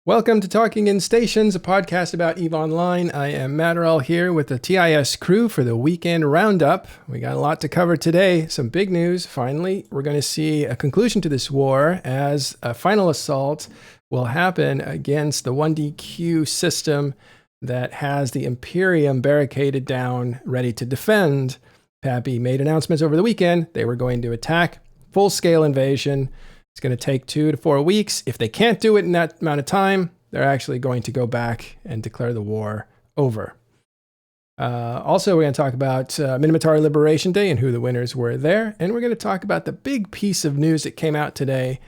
Welcome to Talking in Stations, a podcast about EVE Online. I am Matterall here with the TIS crew for the weekend roundup. We got a lot to cover today. Some big news, finally. We're going to see a conclusion to this war as a final assault will happen against the 1DQ system that has the Imperium barricaded down, ready to defend. Pappy made announcements over the weekend. They were going to attack, full-scale invasion. It's going to take 2 to 4 weeks. If they can't do it in that amount of time, they're actually going to go back and declare the war over. Also, we're going to talk about Minmatar Liberation Day and who the winners were there. And we're going to talk about the big piece of news that came out today,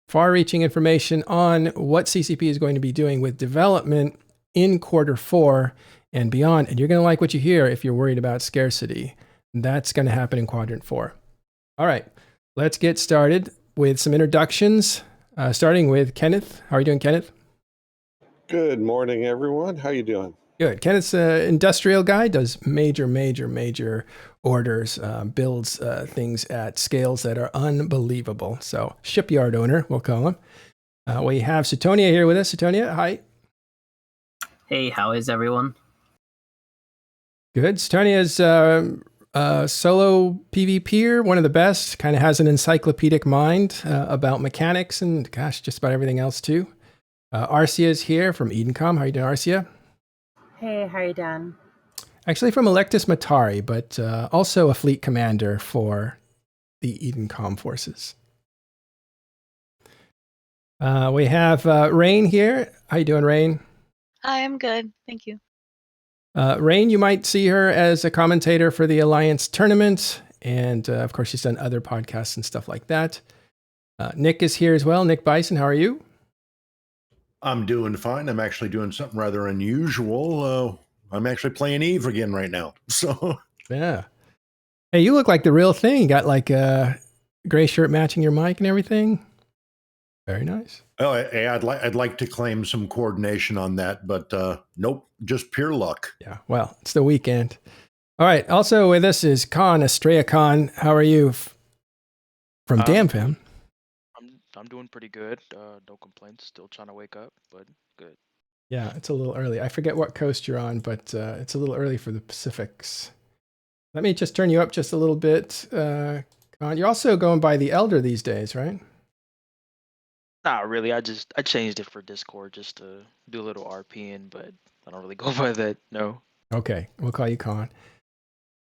far-reaching information on what CCP is going to be doing with development in Q4 and beyond. And you're going to like what you hear if you're worried about scarcity. That's going to happen in Quadrant 4. All right, let's get started with some introductions, starting with Kenneth. How are you doing, Kenneth? Good morning, everyone. How you doing? Good. Kenneth's an industrial guy, does major orders, builds things at scales that are unbelievable. So shipyard owner, we'll call him. We have Sutonia here with us. Sutonia, hi. Hey, how is everyone? Good. Sutonia's solo PvPer, one of the best, kind of has an encyclopedic mind about mechanics and, gosh, just about everything else too. Arcia's here from EdenCom. How are you doing, Arcia? Hey, how are you doing? Actually from Electus Matari, but also a fleet commander for the EdenCom forces. We have Rain here. How you doing, Rain? Hi, I'm good. Thank you. Rain, you might see her as a commentator for the Alliance tournament. And of course, she's done other podcasts and stuff like that. Nick is here as well. Nick Bison, how are you? I'm doing fine. I'm actually doing something rather unusual. I'm actually playing EVE again right now. So yeah. Hey, you look like the real thing. You got like a gray shirt matching your mic and everything. Very nice. Oh, I'd like to claim some coordination on that, but nope, just pure luck. Yeah, well, it's the weekend. All right. Also with us is Khan, Estrella Khan. How are you? From DamFam. I'm doing pretty good. No complaints. Still trying to wake up, but good. Yeah, it's a little early. I forget what coast you're on, but it's a little early for the Pacifics. Let me just turn you up just a little bit, Khan. You're also going by the Elder these days, right? Not really. I changed it for Discord just to do a little RPing, but I don't really go by that. No. Okay, we'll call you Khan.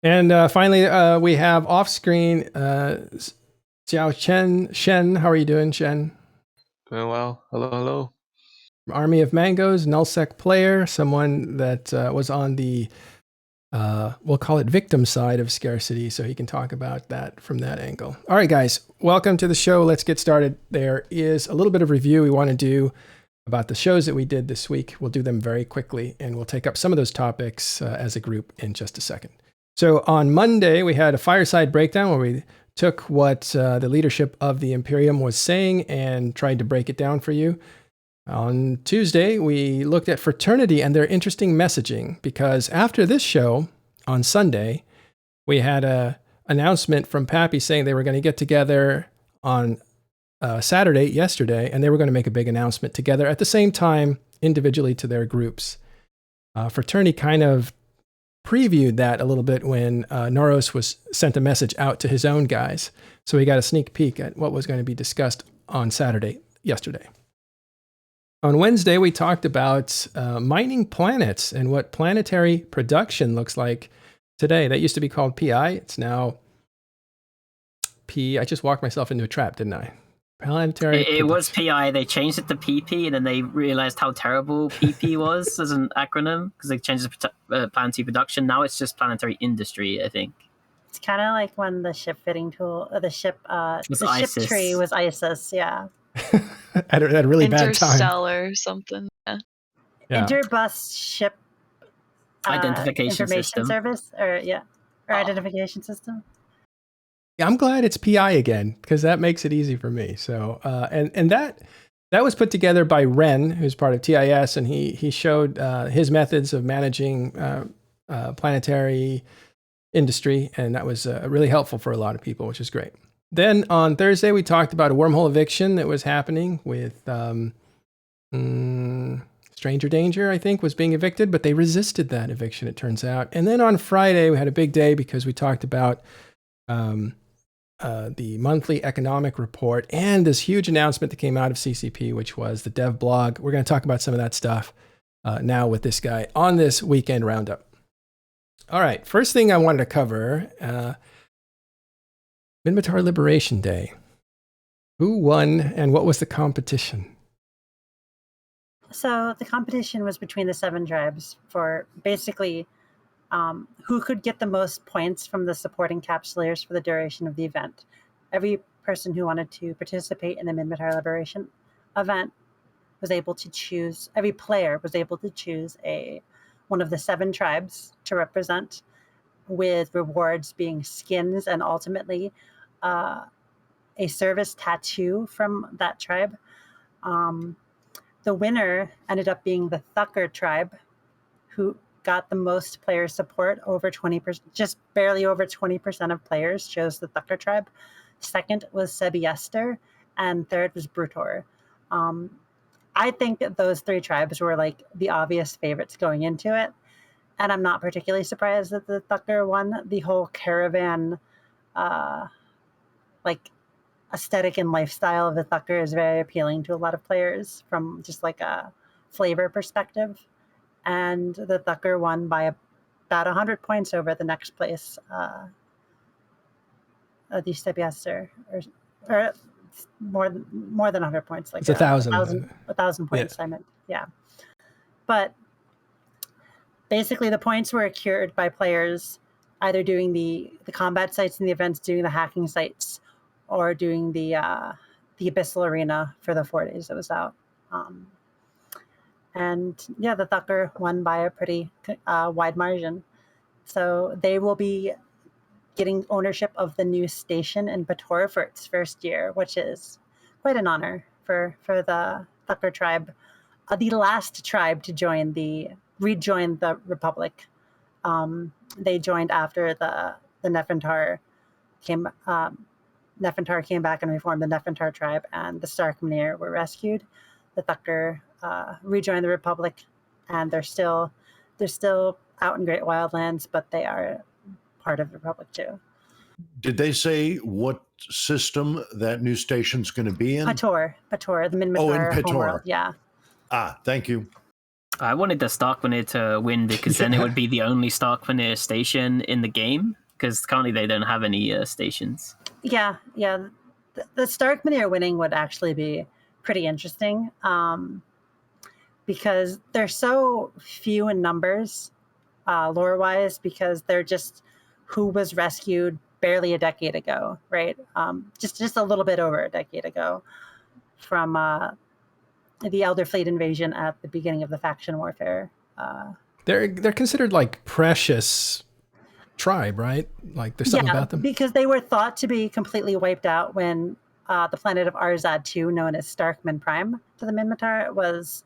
And finally, we have off screen Xiao Shen. How are you doing, Shen? Doing well. Hello. Army of Mangoes, nullsec player, someone that was on the we'll call it victim side of scarcity, so he can talk about that from that angle. All right, guys, welcome to the show. Let's get started. There is a little bit of review we want to do about the shows that we did this week. We'll do them very quickly, and we'll take up some of those topics as a group in just a second. So on Monday, we had a fireside breakdown where we took what the leadership of the Imperium was saying and tried to break it down for you. On Tuesday, we looked at Fraternity and their interesting messaging, because after this show, on Sunday, we had an announcement from Pappy saying they were going to get together on Saturday, yesterday, and they were going to make a big announcement together at the same time, individually to their groups. Fraternity kind of previewed that a little bit when Noros sent a message out to his own guys. So we got a sneak peek at what was going to be discussed on Saturday, yesterday. On Wednesday, we talked about mining planets and what planetary production looks like today. That used to be called PI. It's now P. I just walked myself into a trap, didn't I? Planetary. It was PI. They changed it to PP, and then they realized how terrible PP was as an acronym because they changed it to planetary production. Now it's just planetary industry, I think. It's kind of like when the ship fitting tool, the ship ISIS. Ship tree was ISIS. Yeah. at a really bad time. Interstellar or something. Yeah. Interbus ship identification information service, or identification system. Yeah, I'm glad it's PI again, because that makes it easy for me. So, and that was put together by Ren, who's part of TIS, and he showed his methods of managing planetary industry, and that was really helpful for a lot of people, which is great. Then on Thursday, we talked about a wormhole eviction that was happening with Stranger Danger, I think, was being evicted, but they resisted that eviction, it turns out. And then on Friday, we had a big day because we talked about the monthly economic report and this huge announcement that came out of CCP, which was the dev blog. We're going to talk about some of that stuff now with this guy on this weekend roundup. All right, first thing I wanted to cover, Minmatar Liberation Day. Who won and what was the competition? So the competition was between the 7 tribes for basically who could get the most points from the support encapsulators for the duration of the event. Every person who wanted to participate in the Minmatar Liberation event was able to choose, every player was able to choose one of the 7 tribes to represent, with rewards being skins and ultimately a service tattoo from that tribe. The winner ended up being the Thucker tribe, who got the most player support, over 20%, just barely over 20% of players chose the Thucker tribe. Second was Sebiester, and third was Brutor. I think that those 3 tribes were like the obvious favorites going into it, and I'm not particularly surprised that the Thucker won. The whole caravan, like aesthetic and lifestyle of the Thucker is very appealing to a lot of players from just like a flavor perspective. And the Thucker won by about 100 points over the next place, the Stepiaster, or more than 100 points. Like it's 1,000. 1,000 points, yeah. I meant, yeah. But basically the points were accrued by players either doing the combat sites in the events, doing the hacking sites, or doing the Abyssal Arena for the 4 days it was out. And yeah, the Thucker won by a pretty wide margin. So they will be getting ownership of the new station in Bator for its first year, which is quite an honor for the Thucker tribe. The last tribe to rejoin the Republic. They joined after the Nefintar came. Nefintar came back and reformed the Nefintar tribe, and the Starkmanir were rescued. The Thucker rejoined the Republic, and they're still out in Great Wildlands, but they are part of the Republic too. Did they say what system that new station's going to be in? Pator, the Minmatar. Oh, in Pator. Homeworld, yeah. Thank you. I wanted the Starkmanir to win because then it would be the only Starkmanir station in the game, because currently they don't have any stations. Yeah. The Starkmanir winning would actually be pretty interesting, because they're so few in numbers, lore-wise, because they're just who was rescued barely a decade ago, right? Just a little bit over a decade ago from the Elder Fleet invasion at the beginning of the faction warfare. They're considered like precious tribe, right? Like there's something about them. Because they were thought to be completely wiped out when the planet of Arzad 2, known as Starkman Prime to the Minmatar, was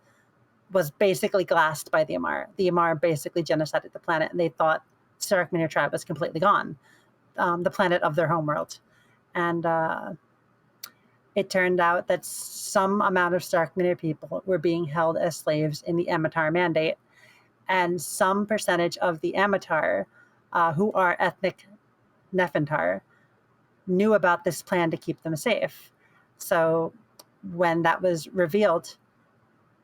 basically glassed by the Amar. The Amar basically genocided the planet, and they thought Starkmanir tribe was completely gone, the planet of their homeworld. And it turned out that some amount of Starkmanir people were being held as slaves in the Emitar Mandate, and some percentage of the Emitar, who are ethnic Nefintar, knew about this plan to keep them safe. So when that was revealed,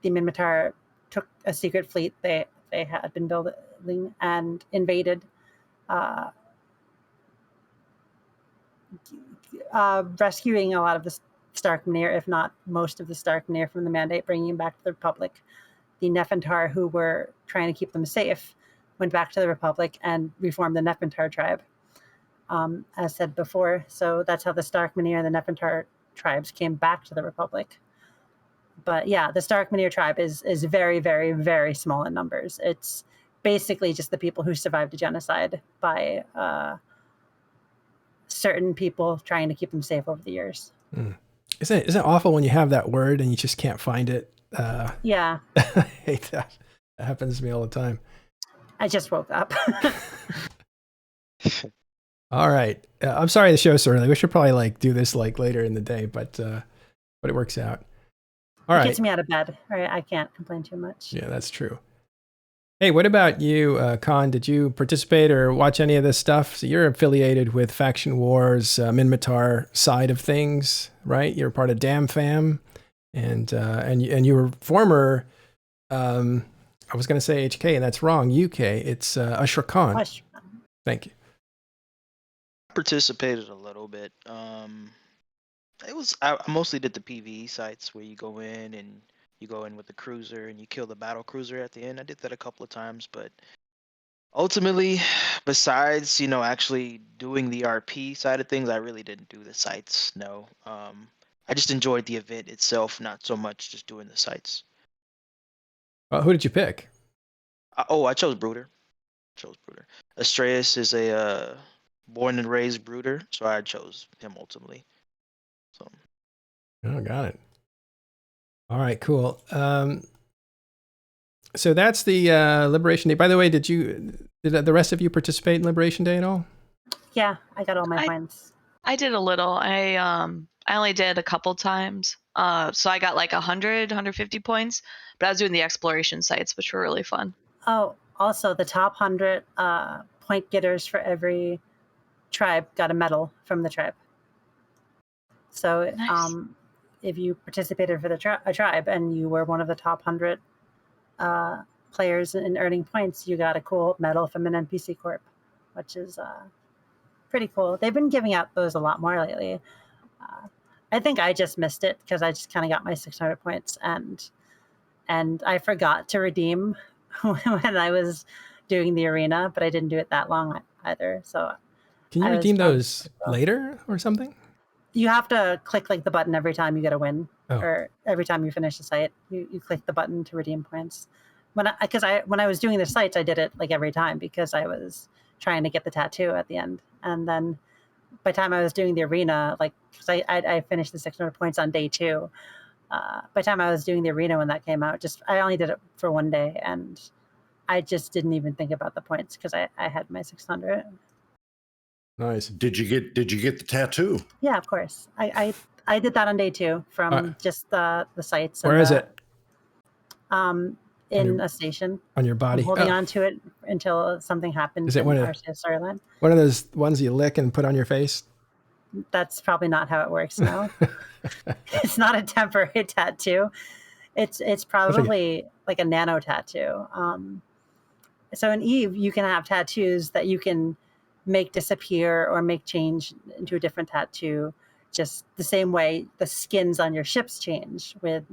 the Minmatar took a secret fleet they had been building and invaded, rescuing a lot of the Starkmanir, if not most of the Starkmanir from the Mandate, bringing them back to the Republic. The Nefintar, who were trying to keep them safe, went back to the Republic and reformed the Nefintar tribe, as said before. So that's how the Starkmanir and the Nefintar tribes came back to the Republic. But yeah, the Starkmanir tribe is very, very, very small in numbers. It's basically just the people who survived a genocide by certain people trying to keep them safe over the years. Isn't it awful when you have that word and you just can't find it? Yeah. I hate that. That happens to me all the time. I just woke up. All right. I'm sorry the show's so early. We should probably like do this like later in the day, but it works out. All It right. gets me out of bed. Right? I can't complain too much. Yeah, that's true. Hey, what about you, Khan? Did you participate or watch any of this stuff? So you're affiliated with Faction Wars, Minmatar side of things, right? You're part of Damn Fam, and you were former. I was going to say HK, and that's wrong. UK. It's Ashra Khan. Thank you. Participated a little bit. I mostly did the PvE sites where you go in with the cruiser and you kill the battle cruiser at the end. I did that a couple of times, but ultimately, besides actually doing the RP side of things, I really didn't do the sites. No, I just enjoyed the event itself, not so much just doing the sites. Who did you pick? I chose Brooder. Astreus is a born and raised Brooder, so I chose him ultimately. So. Oh, got it. All right, cool. So that's the Liberation Day. By the way, did the rest of you participate in Liberation Day at all? Yeah, I got all my points. I did a little. I only did a couple times. So I got like 100, 150 points, but I was doing the exploration sites, which were really fun. Oh, also the top 100 point getters for every tribe got a medal from the tribe. So Nice. if you participated for a tribe and you were one of the top 100 players in earning points, you got a cool medal from an NPC Corp, which is pretty cool. They've been giving out those a lot more lately. I think I just missed it because I just kind of got my 600 points and I forgot to redeem when I was doing the arena, but I didn't do it that long either. So can you redeem those later or something? You have to click like the button every time you get a win, or every time you finish the site. You click the button to redeem points. When I was doing the sites, I did it like every time because I was trying to get the tattoo at the end. And then by the time I was doing the arena, like because I finished the 600 points on day 2. By the time I was doing the arena when that came out, I only did it for one day, and I just didn't even think about the points because I had my 600. Nice. Did you get the tattoo? Yeah, of course. I did that on day 2 from just the sites. Where is it? In a station. On your body. I'm holding on to it until something happens. Is it in our storyline? One of those ones you lick and put on your face? That's probably not how it works. No, it's not a temporary tattoo. It's probably like a nano tattoo. So in Eve, you can have tattoos that you can make disappear or make change into a different tattoo, just the same way the skins on your ships change with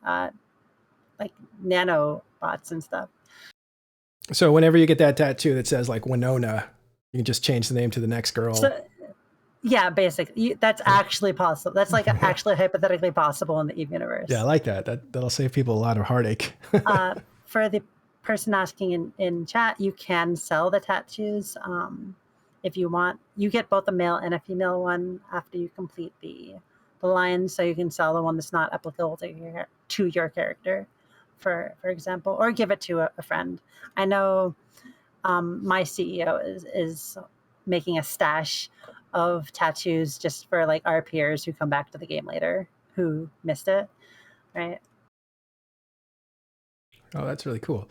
like nanobots and stuff. So whenever you get that tattoo that says like Winona, you can just change the name to the next girl. So, yeah, basically, that's actually possible. That's like actually hypothetically possible in the Eve universe. Yeah, I like that. That'll save people a lot of heartache. For the person asking in chat, you can sell the tattoos if you want. You get both a male and a female one after you complete the line, so you can sell the one that's not applicable to your character, for example, or give it to a friend. I know my CEO is making a stash of tattoos just for like our peers who come back to the game later who missed it, right? Oh, that's really cool.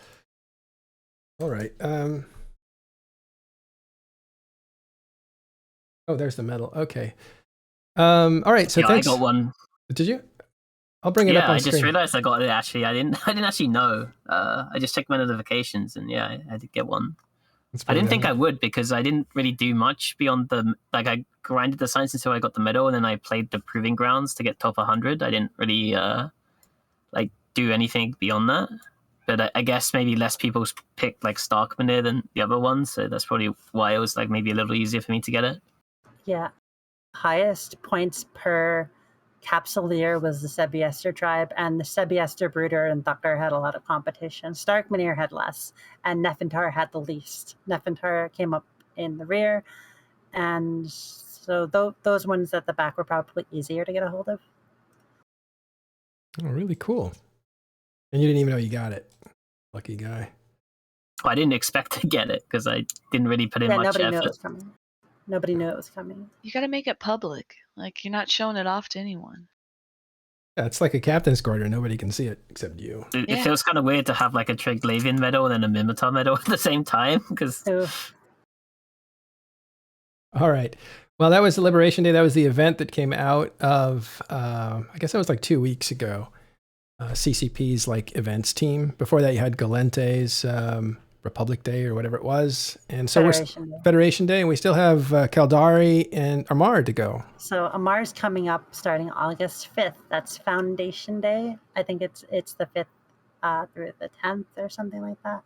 All right. Oh, there's the medal. Okay. All right. So thanks. I got one. Did you? I'll bring it up on screen. I just realized I got it actually. I didn't actually know. I just checked my notifications and yeah, I did get one. I didn't think I would because I didn't really do much beyond I grinded the science until I got the medal and then I played the proving grounds to get top 100. I didn't really do anything beyond that. But I guess maybe less people picked like Starkmanir than the other ones, so that's probably why it was like maybe a little easier for me to get it. Yeah. Highest points per Capsuleer was the Sebiester tribe, and the Sebiester Brooder and Thucker had a lot of competition. Starkmanir had less, and Nefintar had the least. Nefintar came up in the rear, and so those ones at the back were probably easier to get a hold of. Oh, really cool. And you didn't even know you got it. Lucky guy. Well, I didn't expect to get it because I didn't really put in much effort. Nobody knew it was coming. Nobody knew it was coming. You got to make it public. Like, you're not showing it off to anyone. Yeah, it's like a captain's quarter. Nobody can see it except you. It feels kind of weird to have like a Triglavian medal and then a Minmatar medal at the same time. Because all right. Well, that was the Liberation Day. That was the event that came out of, I guess that was like 2 weeks ago. CCP's like events team. Before that, you had Galente's Republic Day or whatever it was. And so Federation Day, and we still have Caldari and Armar to go. So Amar's coming up starting August 5th. That's Foundation Day. I think it's the 5th through the 10th or something like that.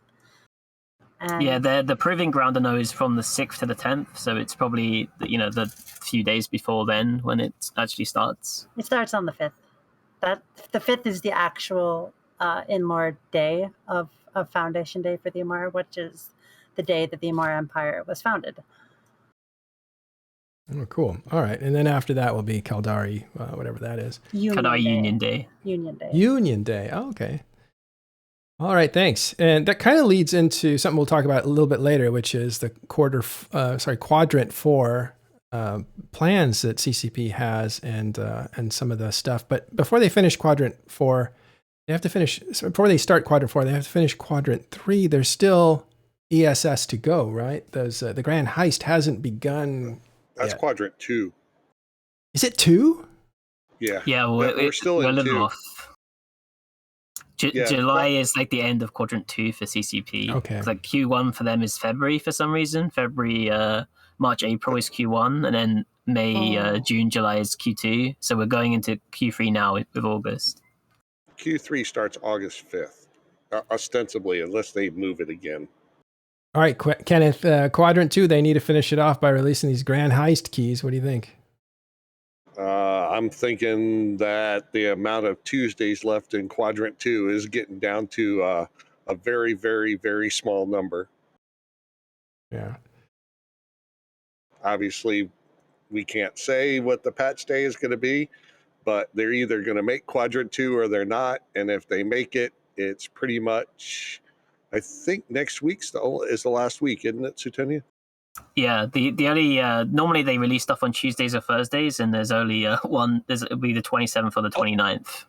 And yeah, the Proving Ground I know is from the 6th to the 10th, so it's probably the few days before then when it actually starts. It starts on the 5th. The 5th is the actual in-lore day of Foundation Day for the Amar, which is the day that the Amar Empire was founded. Oh, cool. All right. And then after that will be Caldari, whatever that is. Caldari Union Day. Union Day. Oh, okay. All right. Thanks. And that kind of leads into something we'll talk about a little bit later, which is the Quadrant 4 plans that CCP has and some of the stuff. But before they finish Quadrant 4, before they start Quadrant 4, they have to finish Quadrant 3. There's still ESS to go, right? The Grand Heist hasn't begun. That's yet. Quadrant 2. Is it 2? Yeah. Yeah, we're still in 2. Off. July is like the end of Quadrant 2 for CCP. Okay. It's like Q1 for them is February for some reason. March, April is Q1, and then May, June, July is Q2. So we're going into Q3 now with August. Q3 starts August 5th, ostensibly, unless they move it again. All right, Kenneth, Quadrant 2, they need to finish it off by releasing these Grand Heist keys. What do you think? I'm thinking that the amount of Tuesdays left in Quadrant 2 is getting down to a very, very, very small number. Yeah. Obviously, we can't say what the patch day is going to be, but they're either going to make Quadrant 2 or they're not. And if they make it, it's pretty much, I think next week's is the last week, isn't it, Sutonia? Yeah, the only normally they release stuff on Tuesdays or Thursdays, and there's only one. It'll be the 27th or the 29th.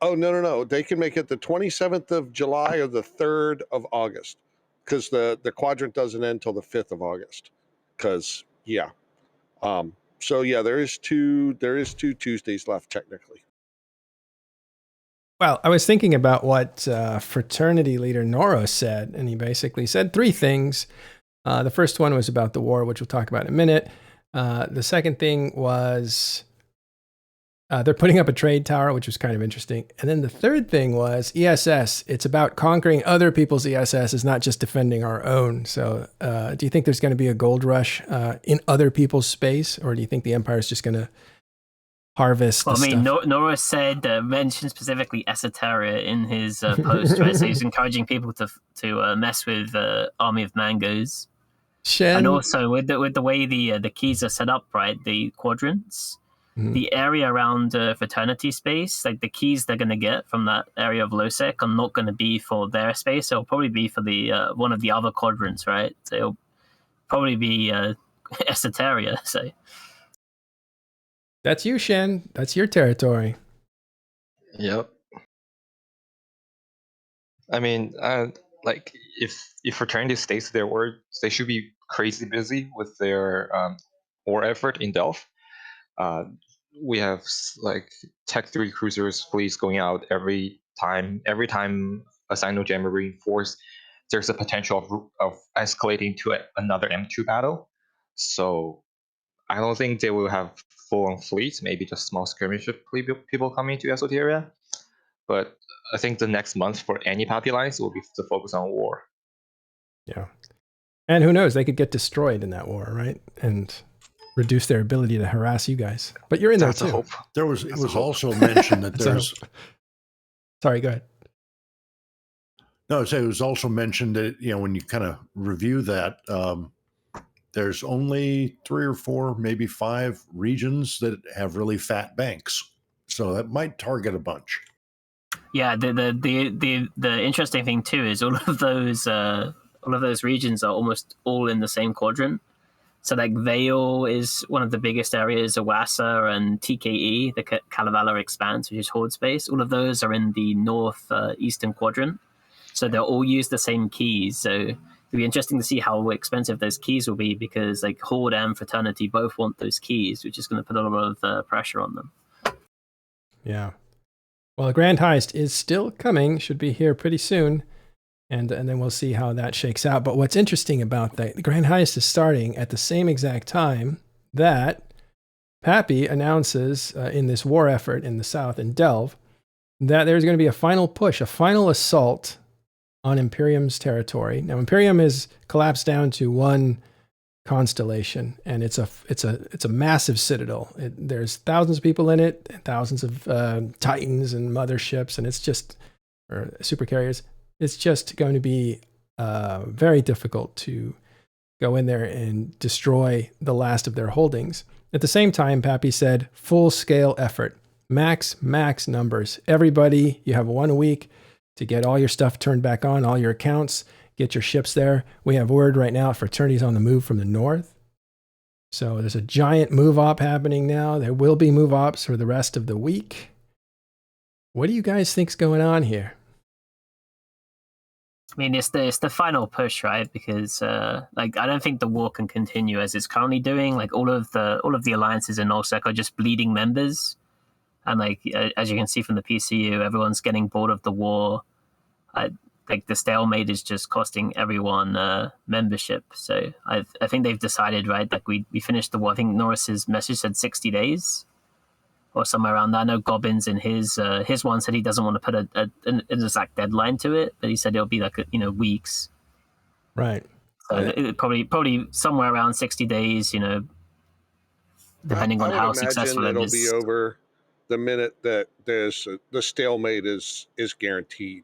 Oh, no. They can make it the 27th of July or the 3rd of August, because the Quadrant doesn't end until the 5th of August. Because, yeah. So, yeah, there is two Tuesdays left, technically. Well, I was thinking about what fraternity leader Noro said, and he basically said 3 things. The first one was about the war, which we'll talk about in a minute. The second thing was they're putting up a trade tower, which was kind of interesting. And then the third thing was ESS. It's about conquering other people's ESS. It's not just defending our own. So do you think there's going to be a gold rush in other people's space? Or do you think the Empire is just going to harvest the stuff? Nora said, mentioned specifically Esoteria in his post, right? So he's encouraging people to mess with Army of Mangoes. And also with the way the keys are set up, right? The quadrants, the area around fraternity space, like the keys they're going to get from that area of Losec are not going to be for their space. It'll probably be for the one of the other quadrants, right? So it'll probably be Esoteria. So that's you, Shen. That's your territory. Yep. I mean, like if fraternity stays to their word, they should be crazy busy with their war effort in Delph. We have like Tech 3 cruisers fleets going out every time a Sino-Gem reinforced. There's a potential of escalating to another M2 battle. So I don't think they will have full-on fleets, maybe just small skirmish people coming to Esoteria. But I think the next month for any Papi lines will be to focus on war. Yeah. And who knows, they could get destroyed in that war, right? And reduce their ability to harass you guys. But you're in there too. Hope. It was also mentioned that there's... Sorry, go ahead. No, it was also mentioned that, when you kind of review that, there's only 3 or 4, maybe 5 regions that have really fat banks. So that might target a bunch. Yeah, the interesting thing too is all of those regions are almost all in the same quadrant. So like Vale is one of the biggest areas, Awasa and TKE, the Kalevala Expanse, which is Horde space. All of those are in the north eastern quadrant. So they'll all use the same keys. So it'll be interesting to see how expensive those keys will be, because like Horde and Fraternity both want those keys, which is going to put a lot of pressure on them. Yeah. Well, the Grand Heist is still coming, should be here pretty soon. And then we'll see how that shakes out. But what's interesting about that, the Grand Heist is starting at the same exact time that Pappy announces in this war effort in the south, in Delve, that there's going to be a final push, a final assault on Imperium's territory. Now, Imperium is collapsed down to one constellation, and it's a massive citadel. There's thousands of people in it, and thousands of Titans and motherships, and it's just, or supercarriers. It's just going to be very difficult to go in there and destroy the last of their holdings. At the same time, Pappy said, full-scale effort, max numbers. Everybody, you have 1 week to get all your stuff turned back on, all your accounts, get your ships there. We have word right now, Fraternity's on the move from the north. So there's a giant move op happening now. There will be move ops for the rest of the week. What do you guys think's going on here? I mean, it's the final push, right? Because like I don't think the war can continue as it's currently doing. Like all of the alliances in Nullsec are just bleeding members, and like as you can see from the PCU, everyone's getting bored of the war. Like the stalemate is just costing everyone membership. So I think they've decided, right? Like we finished the war. I think Norris's message said 60 days. Or somewhere around that. I know Gobbins in his one said he doesn't want to put an exact deadline to it, but he said it'll be like weeks. Right. So it probably somewhere around 60 days. Depending on how successful it is. It'll be over the minute that the stalemate is guaranteed,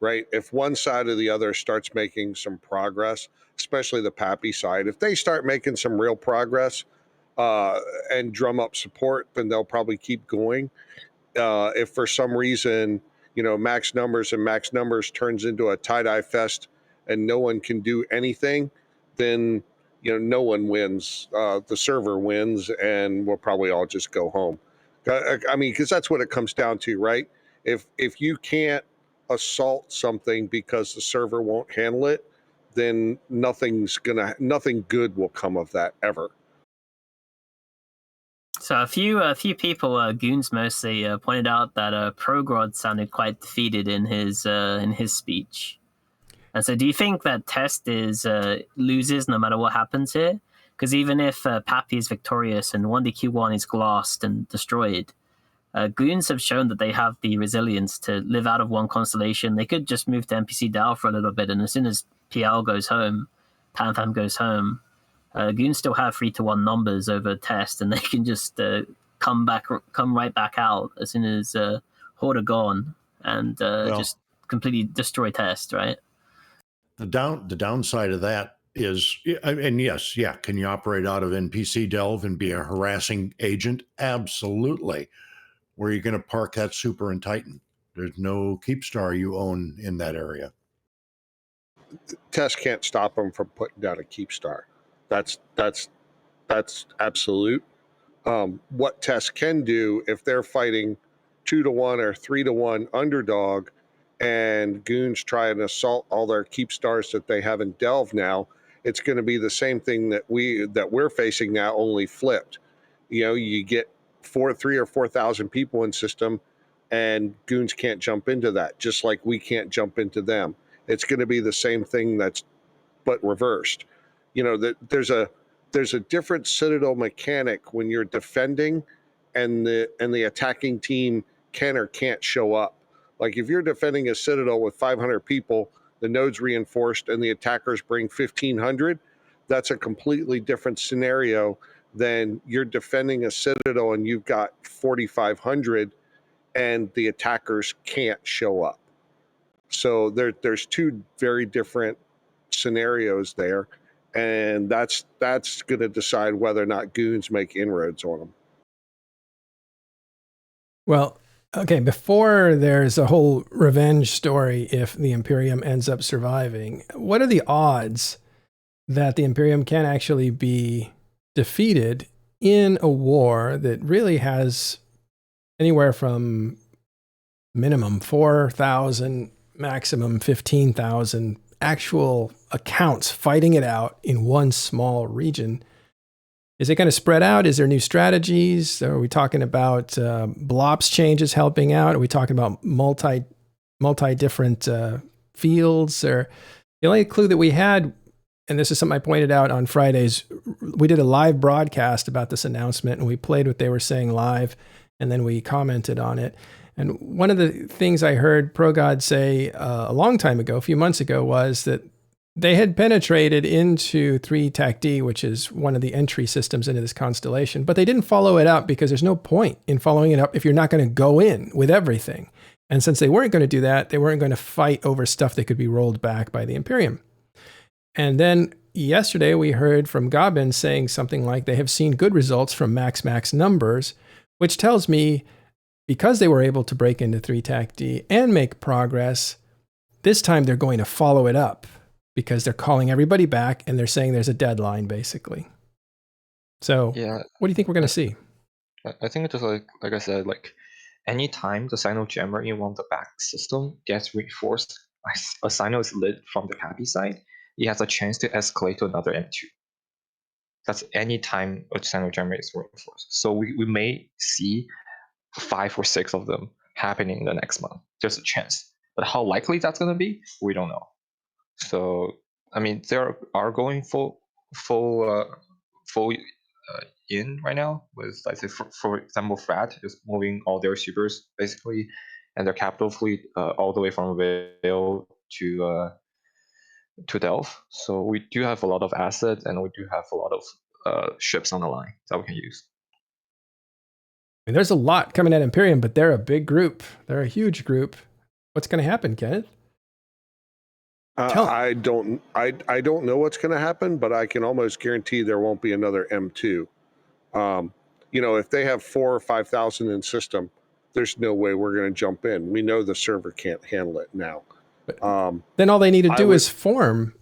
right? If one side or the other starts making some progress, especially the Pappy side, if they start making some real progress. And drum up support, then they'll probably keep going. If for some reason, max numbers turns into a tie-dye fest and no one can do anything, then, no one wins. The server wins and we'll probably all just go home. I mean, because that's what it comes down to, right? If you can't assault something because the server won't handle it, then nothing good will come of that ever. So a few people, goons mostly, pointed out that Progrod sounded quite defeated in his speech. And so, do you think that Test loses no matter what happens here? Because even if Pappy is victorious and 1DQ1 is glossed and destroyed, goons have shown that they have the resilience to live out of one constellation. They could just move to NPC Dow for a little bit, and as soon as PL goes home, Panfam goes home. Goons still have 3-1 numbers over Test, and they can just come right back out as soon as Horde are gone, and just completely destroy Test, right? The downside of that is, and yes, yeah, can you operate out of NPC Delve and be a harassing agent? Absolutely. Where are you going to park that Super and Titan? There's no Keepstar you own in that area. Test can't stop them from putting down a Keepstar. That's absolute. What Test can do if they're fighting 2-1 or 3-1 underdog, and goons try and assault all their Keepstars that they have in Delve now, it's going to be the same thing that we're facing now, only flipped. You get 3,000 or 4,000 people in system, and goons can't jump into that, just like we can't jump into them. It's going to be the same thing but reversed. There's a different Citadel mechanic when you're defending and the attacking team can or can't show up. Like if you're defending a Citadel with 500 people, the node's reinforced and the attackers bring 1,500, that's a completely different scenario than you're defending a Citadel and you've got 4,500 and the attackers can't show up. So there's two very different scenarios there, and that's going to decide whether or not goons make inroads on them. Well, okay, before there's a whole revenge story if the Imperium ends up surviving, what are the odds that the Imperium can actually be defeated in a war that really has anywhere from minimum 4,000, maximum 15,000 actual accounts fighting it out in one small region. Is it going to spread out? Is there new strategies? Are we talking about blops changes helping out? Are we talking about multi different fields? Or the only clue that we had, and this is something I pointed out on Fridays, we did a live broadcast about this announcement, and we played what they were saying live, and then we commented on it. And one of the things I heard ProGod say a long time ago, a few months ago, was that they had penetrated into 3-TAC-D, which is one of the entry systems into this constellation, but they didn't follow it up because there's no point in following it up if you're not going to go in with everything. And since they weren't going to do that, they weren't going to fight over stuff that could be rolled back by the Imperium. And then yesterday we heard from Gobbin saying something like they have seen good results from max numbers, which tells me because they were able to break into 3-TAC-D and make progress, this time they're going to follow it up because they're calling everybody back and they're saying there's a deadline, basically. So Yeah, what do you think we're going to see? I think it's just like I said, like anytime the Sino jammer in one of the back system gets reinforced, a Sino is lit from the Pappy side, he has a chance to escalate to another M2. That's any time a Sino jammer is reinforced. So we may see 5 or 6 of them happening in the next month. There's a chance. But how likely that's going to be, we don't know. So, I mean, they are going full in right now with, like, say, for example, Frat is moving all their supers basically and their capital fleet all the way from Vale to Delph. So we do have a lot of assets and we do have a lot of ships on the line that we can use. I mean, there's a lot coming at Imperium, but they're a big group. They're a huge group. What's going to happen, Kenneth? I don't know what's going to happen, but I can almost guarantee there won't be another M2. If they have 4,000 or 5,000 in system, there's no way we're going to jump in. We know the server can't handle it now. Then all they need to do is form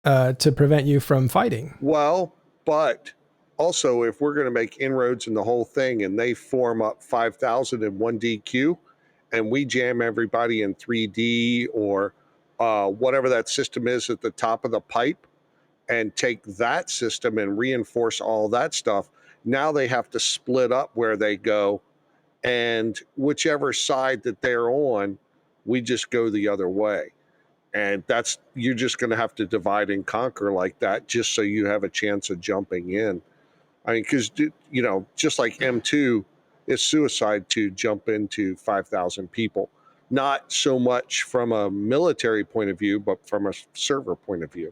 to prevent you from fighting. Well, but also if we're going to make inroads in the whole thing and they form up 5,000 in 1DQ and we jam everybody in 3D or whatever that system is at the top of the pipe and take that system and reinforce all that stuff, now they have to split up where they go, and whichever side that they're on, we just go the other way. And you're just going to have to divide and conquer like that just so you have a chance of jumping in. I mean, because, just like M2, it's suicide to jump into 5,000 people. Not so much from a military point of view, but from a server point of view.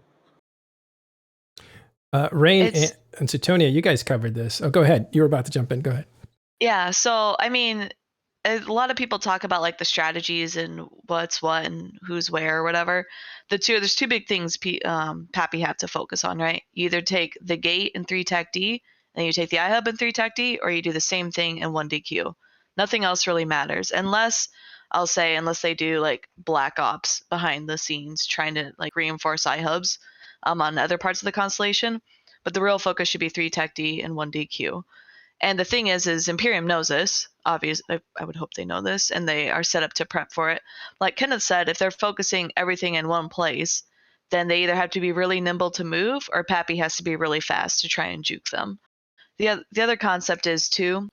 Rain and Sutonia, you guys covered this. Oh, go ahead. You were about to jump in. Go ahead. Yeah, so, I mean, a lot of people talk about like the strategies and what's what and who's where or whatever. There's two big things Pappy have to focus on, right? You either take the gate in 3-TAC-D, and you take the iHub in 3-TAC-D, or you do the same thing in 1DQ. Nothing else really matters, unless they do like black ops behind the scenes trying to like reinforce iHubs on other parts of the constellation. But the real focus should be 3-TAC-D and 1DQ. And the thing is Imperium knows this. Obviously, I would hope they know this, and they are set up to prep for it. Like Kenneth said, if they're focusing everything in one place, then they either have to be really nimble to move, or Pappy has to be really fast to try and juke them. The other concept is, too,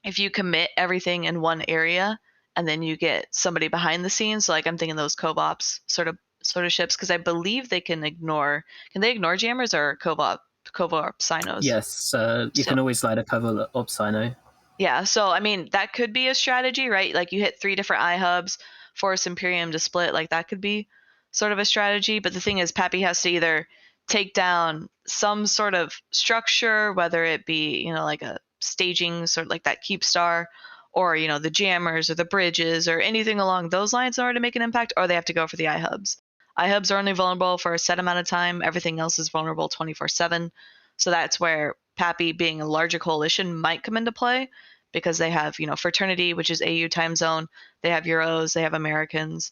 if you commit everything in one area, and then you get somebody behind the scenes, like I'm thinking those Cov-Ops sort of ships, because I believe they can ignore jammers or Cov-Op Sinos? Yes, you can always slide a Cov-Op Sino. Yeah, so I mean, that could be a strategy, right? Like you hit 3 different iHubs, force Imperium to split, like that could be sort of a strategy. But the thing is, Pappy has to either take down some sort of structure, whether it be, like a staging, sort of like that Keep Star, or, the jammers or the bridges or anything along those lines in order to make an impact, or they have to go for the iHubs. iHubs are only vulnerable for a set amount of time. Everything else is vulnerable 24/7. So that's where Pappy, being a larger coalition, might come into play, because they have, Fraternity, which is AU time zone. They have Euros. They have Americans.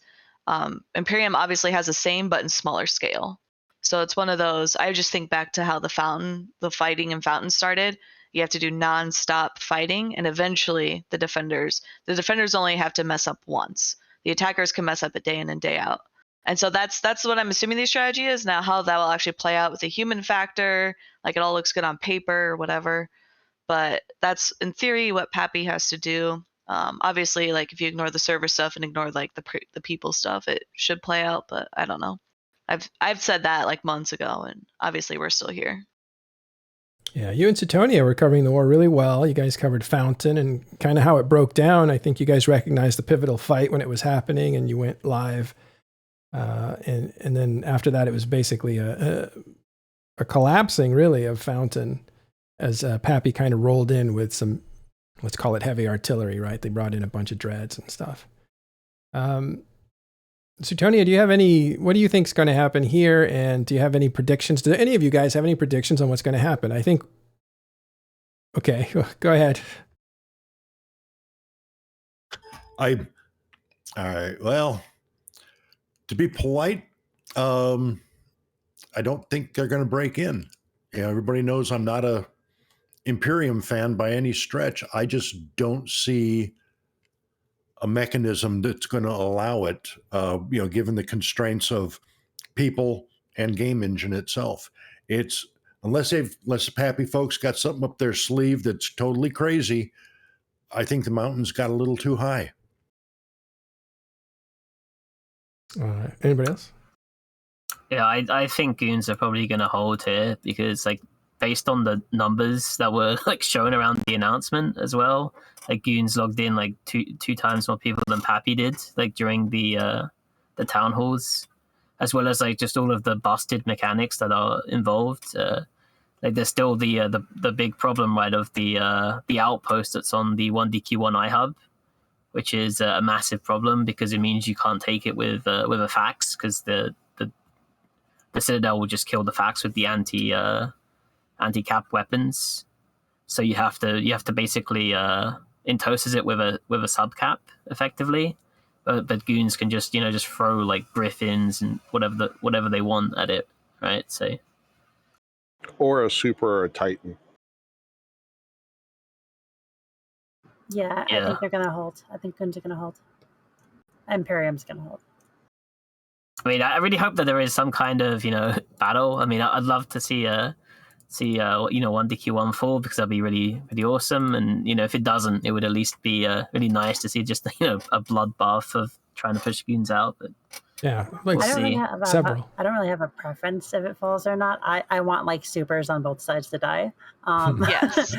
Imperium obviously has the same, but in smaller scale. So it's one of those. I just think back to how the fighting in Fountain started. You have to do nonstop fighting, and eventually the defenders only have to mess up once. The attackers can mess up a day in and day out. And so that's what I'm assuming the strategy is. Now how that will actually play out with the human factor, like it all looks good on paper or whatever. But that's in theory what Pappy has to do. Obviously, like if you ignore the server stuff and ignore like the people stuff, it should play out. But I don't know. I've said that like months ago, and obviously we're still here. Yeah, you and Suetonia were covering the war really well. You guys covered Fountain and kind of how it broke down. I think you guys recognized the pivotal fight when it was happening, and you went live. And then after that, it was basically a collapsing, really, of Fountain as Pappy kind of rolled in with some, let's call it heavy artillery, right? They brought in a bunch of dreads and stuff. Suetonia, what do you think is going to happen here? And do you have any predictions? Do any of you guys have any predictions on what's going to happen? I think, okay, go ahead. All right. Well, to be polite, I don't think they're going to break in. You know, everybody knows I'm not a Imperium fan by any stretch. I just don't see a mechanism that's going to allow it, given the constraints of people and game engine itself. It's unless the Pappy folks got something up their sleeve that's totally crazy, I think the mountains got a little too high. Anybody else? Yeah, I think Goons are probably going to hold here because, like, based on the numbers that were like shown around the announcement as well, like Goons logged in like two times more people than Pappy did, like during the town halls, as well as like just all of the busted mechanics that are involved. Like there's still the big problem, right, of the outpost that's on the 1DQ1 iHub, which is a massive problem because it means you can't take it with a fax because the Citadel will just kill the fax with the anti-cap weapons. So you have to basically intoses it with a subcap effectively. But Goons can just throw like Griffins and whatever they want at it, right? So Or a Super or a Titan. Yeah, I think they're going to hold. I think Goons are going to hold. Imperium's going to hold. I mean, I really hope that there is some kind of battle. I mean, I'd love to see 1DQ1 fall because that'd be really really awesome. And if it doesn't, it would at least be really nice to see just a bloodbath of trying to push Goons out. But yeah, like we'll see. Several. I don't really have a preference if it falls or not. I want like supers on both sides to die. Yes.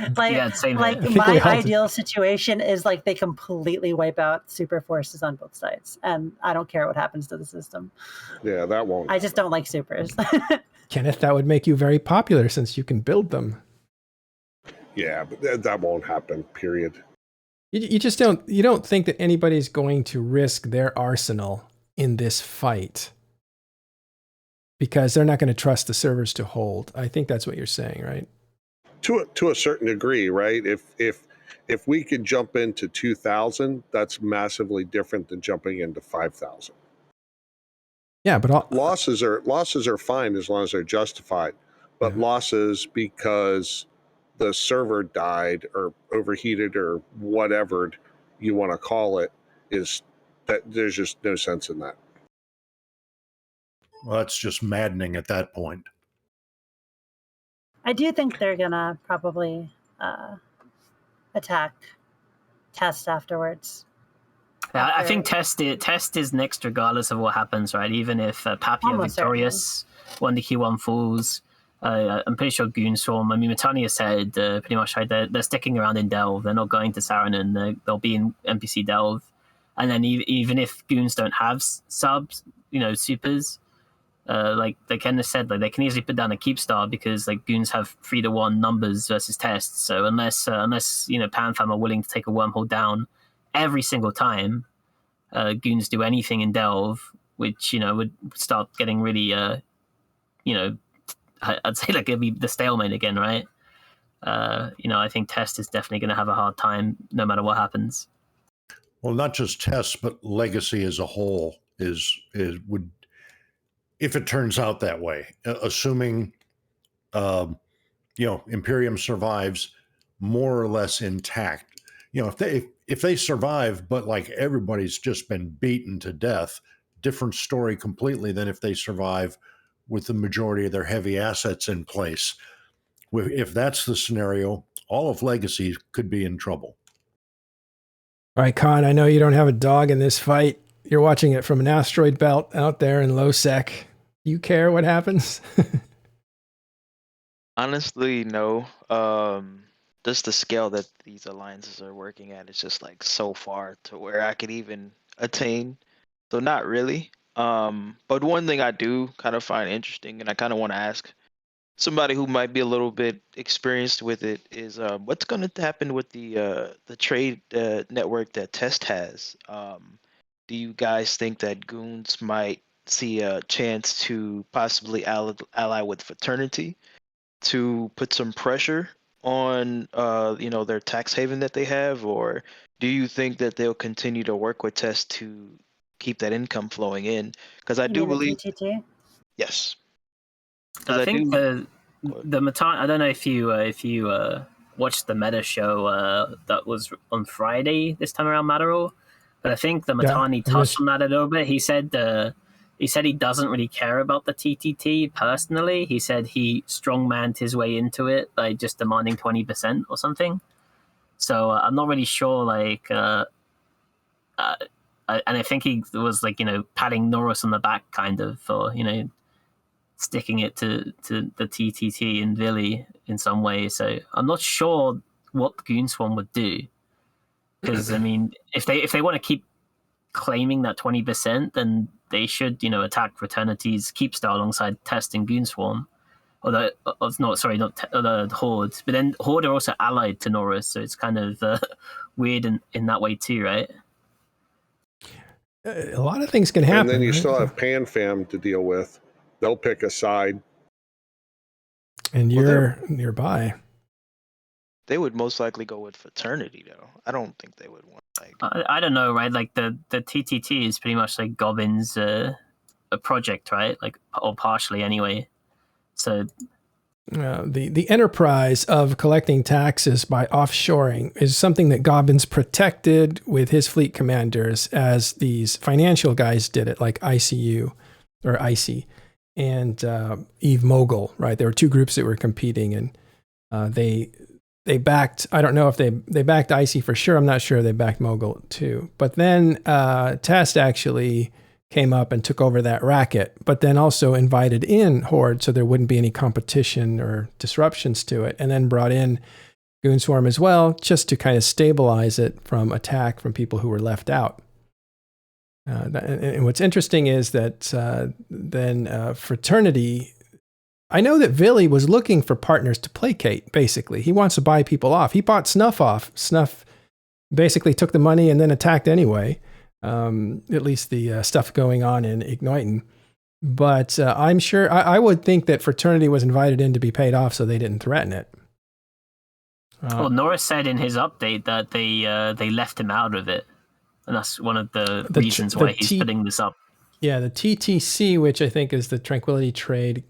Same like here. my ideal situation is like they completely wipe out super forces on both sides, and I don't care what happens to the system. Yeah, that won't. I just don't like supers. Kenneth, that would make you very popular since you can build them. Yeah, but that won't happen, period. You just don't think that anybody's going to risk their arsenal in this fight because they're not going to trust the servers to hold. I think that's what you're saying, right? To a certain degree, right? If we could jump into 2,000, that's massively different than jumping into 5,000. Yeah, but losses are fine as long as they're justified, but losses because the server died or overheated or whatever you want to call it, is that there's just no sense in that. Well, that's just maddening at that point. I do think they're gonna probably attack Test afterwards. I think Test is next regardless of what happens, right? Even if Pappy are victorious, 1DQ1 falls, I'm pretty sure Goons form. I mean, Matania said pretty much right, they're sticking around in Delve. They're not going to Saranen. They'll be in NPC Delve. And then even if Goons don't have subs, supers, like Kenneth said, like they can easily put down a keep star because like Goons have 3-1 numbers versus Tests. So unless PanFam are willing to take a wormhole down every single time Goons do anything in Delve, which would start getting really I'd say like it'd be the stalemate again, right? I think Test is definitely going to have a hard time no matter what happens. Well, not just Test, but Legacy as a whole would if it turns out that way, assuming Imperium survives more or less intact. If they survive, but like everybody's just been beaten to death, different story completely than if they survive with the majority of their heavy assets in place. If that's the scenario, all of Legacy could be in trouble. All right, Khan, I know you don't have a dog in this fight. You're watching it from an asteroid belt out there in low sec. You care what happens? Honestly, no. Just the scale that these alliances are working at is just like so far to where I could even attain. So not really. But one thing I do kind of find interesting, and I kind of want to ask somebody who might be a little bit experienced with it, is what's going to happen with the trade network that Test has? Do you guys think that goons might see a chance to possibly ally with Fraternity to put some pressure on their tax haven that they have, or do you think that they'll continue to work with Test to keep that income flowing in? Because I You do mean the believe, TTT? yes. I think the Matani. I don't know if you watched the meta show that was on Friday this time around, Matterall, but I think the Matani touched on that a little bit. He said he doesn't really care about the TTT personally. He said he strongmanned his way into it by just demanding 20% or something. So I'm not really sure. And I think he was patting Norris on the back kind of for sticking it to the TTT and Villy in some way. So I'm not sure what Goonswarm would do, because I mean, if they want to keep claiming that 20%, then they should attack Fraternity's Keepstar alongside Test and Goonswarm. Although, not the Horde, but then Horde are also allied to Norris, so it's kind of weird in that way too, right? A lot of things can happen. And then you right? still have PanFam to deal with. They'll pick a side. And you're nearby. They would most likely go with Fraternity, though. I don't think they would want I don't know, right? Like the TTT is pretty much like Gobbin's a project, right? Like, or partially anyway. So the enterprise of collecting taxes by offshoring is something that Gobbins protected with his fleet commanders, as these financial guys did it, like ICU or IC and Eve Mogul, right? There were two groups that were competing, and they backed, I don't know if they backed IC for sure. I'm not sure they backed Mogul too. But then Test actually came up and took over that racket, but then also invited in Horde so there wouldn't be any competition or disruptions to it, and then brought in Goonswarm as well, just to kind of stabilize it from attack from people who were left out. And what's interesting is that then Fraternity, I know that Villy was looking for partners to placate, basically. He wants to buy people off. He bought Snuff off. Snuff basically took the money and then attacked anyway. At least the stuff going on in Igniting. But I'm sure, I would think that Fraternity was invited in to be paid off so they didn't threaten it. Well, Norris said in his update that they left him out of it. And that's one of the reasons why he's putting this up. Yeah, the TTC, which I think is the Tranquility Trade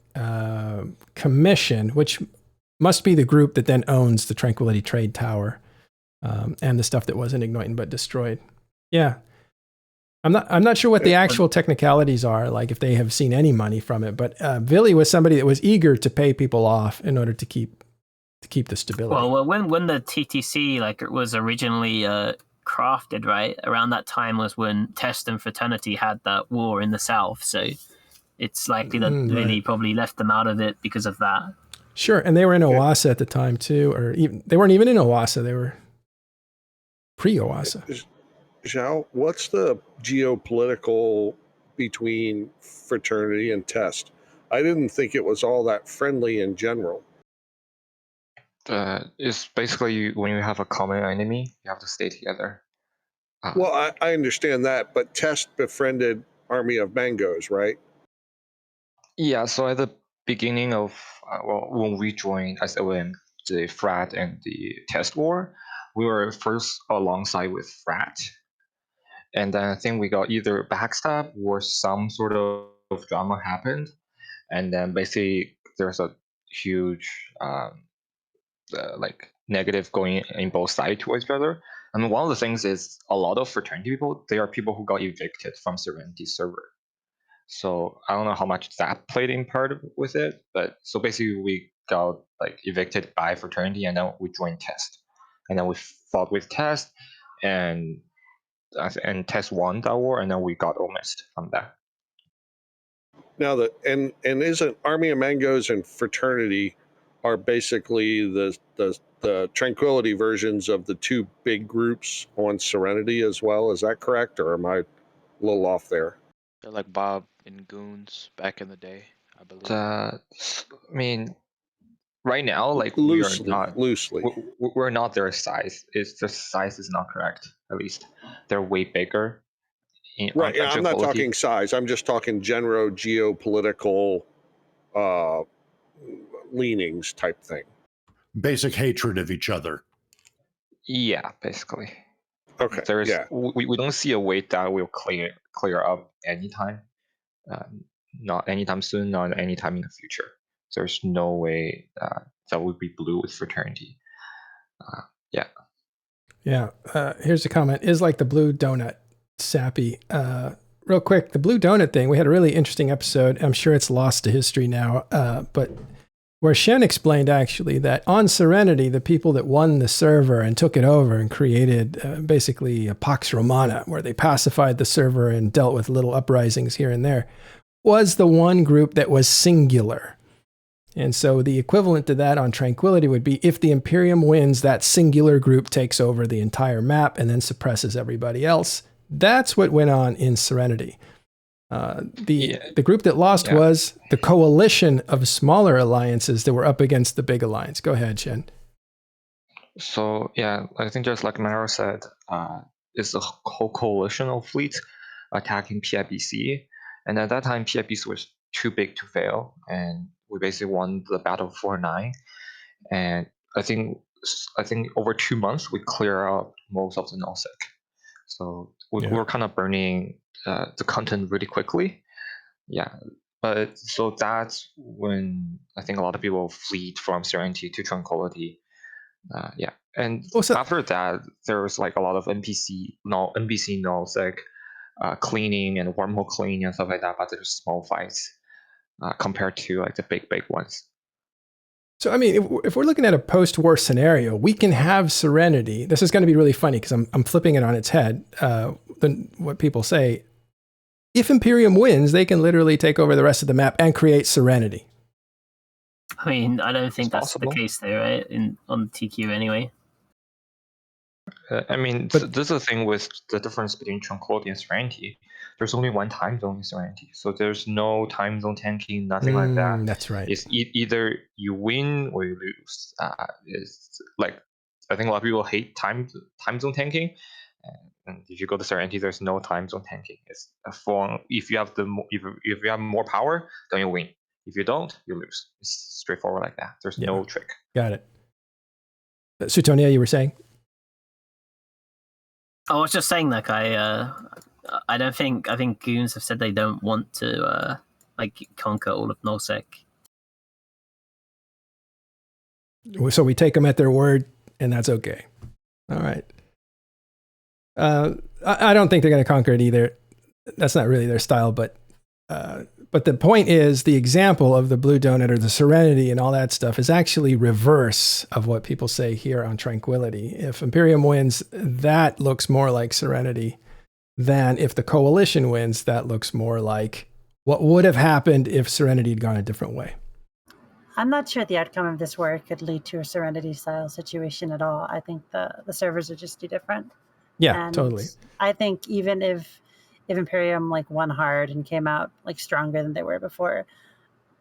Commission, which must be the group that then owns the Tranquility Trade Tower and the stuff that wasn't Igniting but destroyed. Yeah. I'm not sure what the actual technicalities are, like if they have seen any money from it, but Villy was somebody that was eager to pay people off in order to keep the stability. Well, when the TTC was originally crafted, right around that time was when Test and Fraternity had that war in the south, so it's likely that Villy probably left them out of it because of that. Sure, and they were in Oasa at the time too, or even they weren't even in Oasa; they were pre-Oasa. Zhao, what's the geopolitical between Fraternity and Test? I didn't think it was all that friendly in general. It's basically when you have a common enemy, you have to stay together. Well, I understand that, but Test befriended Army of Mangoes, right? Yeah, so at the beginning of, when we joined SOM, the Frat and the Test War, we were first alongside with Frat. And then I think we got either backstab or some sort of of drama happened, and then basically there's a huge like negative going in both sides towards each other. I mean, one of the things is a lot of fraternity people, they are people who got evicted from Serenity server. So I don't know how much that played in part with it, but so basically we got like evicted by fraternity, and then we joined test, and then we fought with test, and test won that war, and then we got omissed from that. Now and isn't Army of Mangoes and Fraternity are basically the Tranquility versions of the two big groups on Serenity as well? Is that correct, or am I a little off there? They're like Bob and Goons back in the day, I believe. I mean, right now, like Loosely. we're not their size. It's the size is not correct. At least they're way bigger. Right. Yeah, I'm not talking size. I'm just talking general geopolitical leanings type thing. Basic hatred of each other. Yeah, basically. Okay. There's yeah. we don't see a way that will clear up anytime. Not anytime soon, not anytime in the future. There's no way that would be blue with fraternity. Yeah. Yeah. Here's a comment. Is like the blue donut sappy. Real quick, the blue donut thing, we had a really interesting episode. I'm sure it's lost to history now, but where Shen explained actually that on Serenity, the people that won the server and took it over and created basically a Pax Romana, where they pacified the server and dealt with little uprisings here and there, was the one group that was singular. And so the equivalent to that on Tranquility would be if the Imperium wins, that singular group takes over the entire map and then suppresses everybody else. That's what went on in Serenity. The group that lost was the coalition of smaller alliances that were up against the big alliance. Go ahead, Shen. So yeah, I think just like Maro said, it's a whole coalition of fleets attacking PIBC, and at that time PIBC was too big to fail, and we basically won the battle 4-9. And I think over 2 months we clear out most of the nullsec. So we're kind of burning the content really quickly. Yeah, but so that's when I think a lot of people fleed from Serenity to Tranquility. And after that, there was like a lot of NPC nullsec cleaning and wormhole cleaning and stuff like that, but there's small fights compared to like the big ones. So, I mean, if we're looking at a post-war scenario, we can have Serenity. This is going to be really funny because I'm flipping it on its head. What people say, if Imperium wins, they can literally take over the rest of the map and create Serenity. I mean, I don't think that's the case there, right? On TQ anyway. I mean, this is the thing with the difference between Tranquility and Serenity. There's only one time zone in Serenity, so there's no time zone tanking, nothing like that. That's right. It's either you win or you lose. It's like I think a lot of people hate time zone tanking, and if you go to Serenity, there's no time zone tanking. It's a form. If you have if you have more power, then you win. If you don't, you lose. It's straightforward like that. There's no trick. Got it. Suetonia, you were saying? I was just saying, like, I think Goons have said they don't want to like conquer all of nullsec. So we take them at their word, and that's okay. All right. I don't think they're going to conquer it either. That's not really their style, but the point is the example of the blue donut or the Serenity and all that stuff is actually reverse of what people say here on Tranquility. If Imperium wins, that looks more like Serenity than if the coalition wins, that looks more like what would have happened if Serenity had gone a different way. I'm not sure the outcome of this war could lead to a Serenity-style situation at all. I think the servers are just too different. Yeah, totally. I think even if Imperium like won hard and came out like stronger than they were before,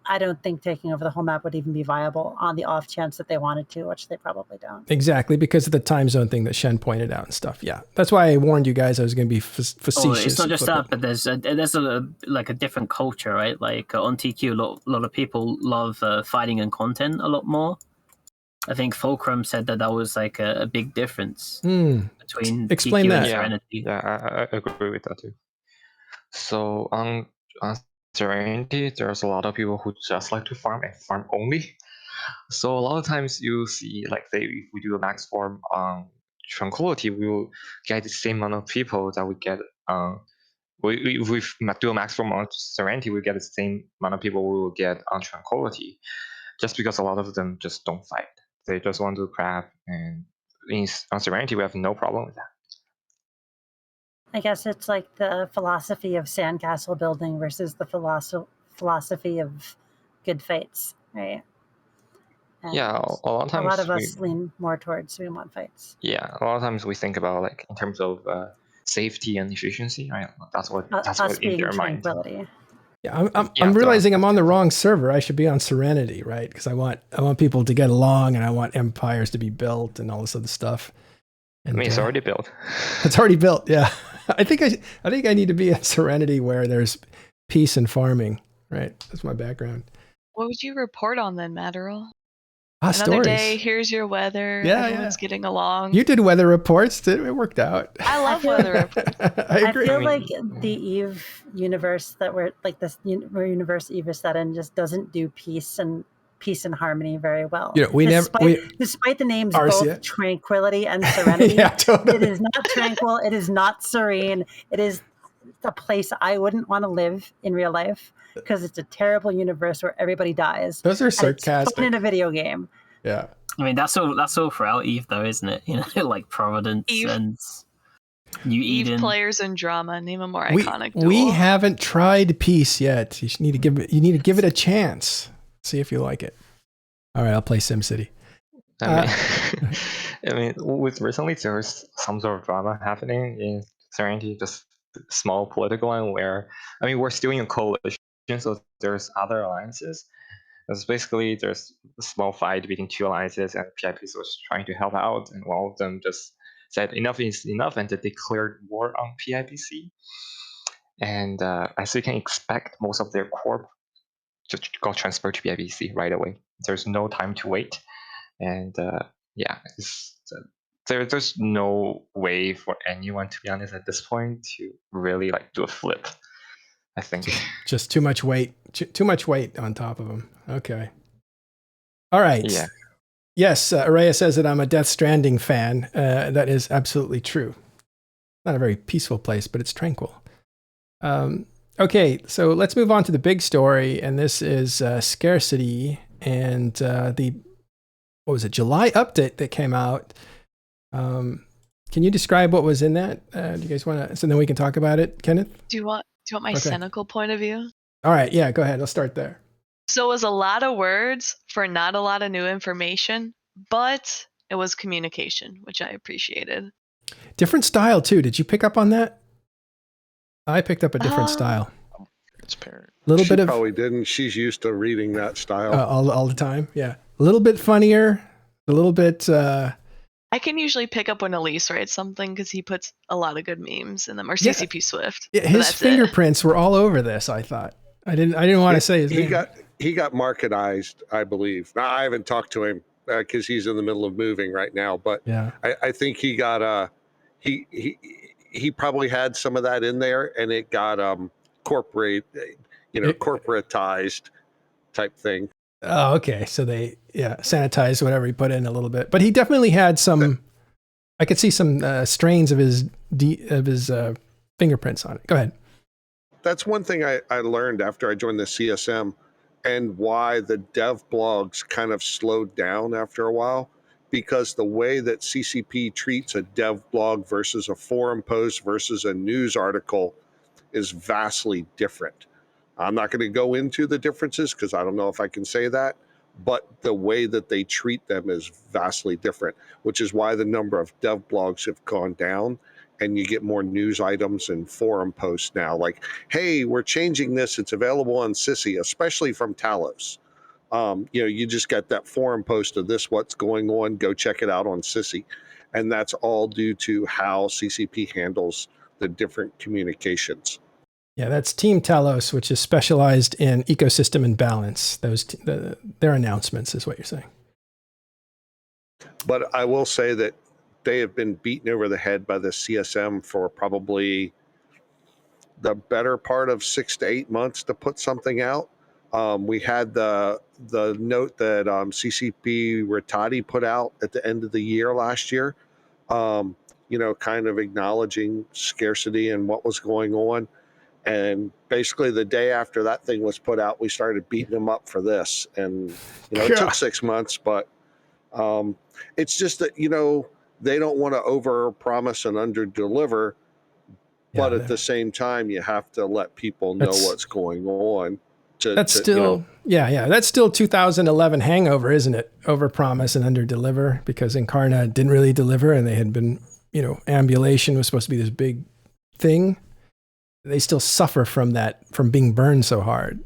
I don't think taking over the whole map would even be viable on the off chance that they wanted to, which they probably don't. Exactly, because of the time zone thing that Shen pointed out and stuff. Yeah, that's why I warned you guys I was going to be facetious. Oh, it's not just that, but there's a different culture, right? Like on TQ, a lot of people love fighting and content a lot more. I think Fulcrum said that was like a big difference between Explain TQ that. and Serenity. Yeah, I agree with that too. So on Serenity, there's a lot of people who just like to farm and farm only. So a lot of times you see, like, say, if we do a max farm on Tranquility, we will get the same amount of people that we get. If we do a max farm on Serenity, we get the same amount of people we will get on Tranquility, just because a lot of them just don't fight. They just want to crab, and on Serenity we have no problem with that. I guess it's like the philosophy of sandcastle building versus the philosophy of good fights, right? And Yeah, a lot of times a lot of us lean more towards we want fights. Yeah, a lot of times we think about, like, in terms of safety and efficiency, right? That's what in their mind. Tranquility. Yeah, I'm realizing I'm on the wrong server. I should be on Serenity, right? Because I want people to get along, and I want empires to be built and all this other stuff. And, I mean, it's already built. It's already built. Yeah, I think I need to be at Serenity where there's peace and farming. Right, that's my background. What would you report on then, Matterall? Another stories. Day, here's your weather. Yeah, everyone's getting along. You did weather reports. It worked out. I love weather reports. I agree. I feel like the Eve universe that we're like this universe Eve is set in just doesn't do peace and harmony very well. You know, despite the names both Tranquility and Serenity, yeah, totally. It is not tranquil. It is not serene. It is a place I wouldn't want to live in real life, because it's a terrible universe where everybody dies. Those are sarcastic. It's fun in a video game. Yeah. I mean, that's all throughout Eve, though, isn't it? You know, like Providence Eve. And New Eden. Eve players and drama. Name a more iconic duel. We haven't tried peace yet. You need to give it a chance. See if you like it. All right, I'll play SimCity. I mean, with recently there's some sort of drama happening in Serenity, just small political one where, I mean, we're still in a coalition, so there's other alliances. There's a small fight between two alliances, and PIPs was trying to help out, and one of them just said enough is enough, and they declared war on PIPC. And as you can expect, most of their corp just got transferred to PIPC right away. There's no time to wait, and there's no way for anyone, to be honest, at this point to really like do a flip. I think just too much weight. Too much weight on top of them. Okay. All right. Yeah. Yes, Araya says that I'm a Death Stranding fan. That is absolutely true. Not a very peaceful place, but it's tranquil. Okay, so let's move on to the big story, and this is Scarcity and the July update that came out. Can you describe what was in that? Do you guys want to? So then we can talk about it, Kenneth. Do you want my cynical point of view? All right, yeah, go ahead. I'll start there. So it was a lot of words for not a lot of new information, but it was communication, which I appreciated. Different style too. Did you pick up on that? I picked up a different style. Transparent. Little bit of probably didn't. She's used to reading that style all the time. Yeah, a little bit funnier. A little bit. I can usually pick up when Elise writes something because he puts a lot of good memes in them, or CCP Swift. Yeah, his fingerprints were all over this. I thought. I didn't want to say his name. He got marketized, I believe. Now, I haven't talked to him because he's in the middle of moving right now. But yeah, I think he got he probably had some of that in there, and it got corporatized type thing. Oh, okay. So they sanitized whatever he put in a little bit, but he definitely had some. I could see some strains of his fingerprints on it. Go ahead. That's one thing I learned after I joined the CSM, and why the dev blogs kind of slowed down after a while, because the way that CCP treats a dev blog versus a forum post versus a news article is vastly different. I'm not going to go into the differences because I don't know if I can say that, but the way that they treat them is vastly different, which is why the number of dev blogs have gone down, and you get more news items and forum posts now. Like, hey, we're changing this. It's available on Sissy, especially from Talos. You just got that forum post of this, what's going on. Go check it out on Sissy. And that's all due to how CCP handles the different communications. Yeah, that's Team Talos, which is specialized in ecosystem and balance. Their announcements is what you're saying. But I will say that they have been beaten over the head by the CSM for probably the better part of 6 to 8 months to put something out. We had the note that CCP Rattati put out at the end of the year last year, kind of acknowledging scarcity and what was going on. And basically the day after that thing was put out, we started beating them up for this. And, it took 6 months, but it's just that, they don't want to over promise and under deliver. But at the same time, you have to let people know what's going on. That's still 2011 hangover, isn't it? Overpromise and underdeliver, because Incarna didn't really deliver, and they had been, ambulation was supposed to be this big thing. They still suffer from that, from being burned so hard.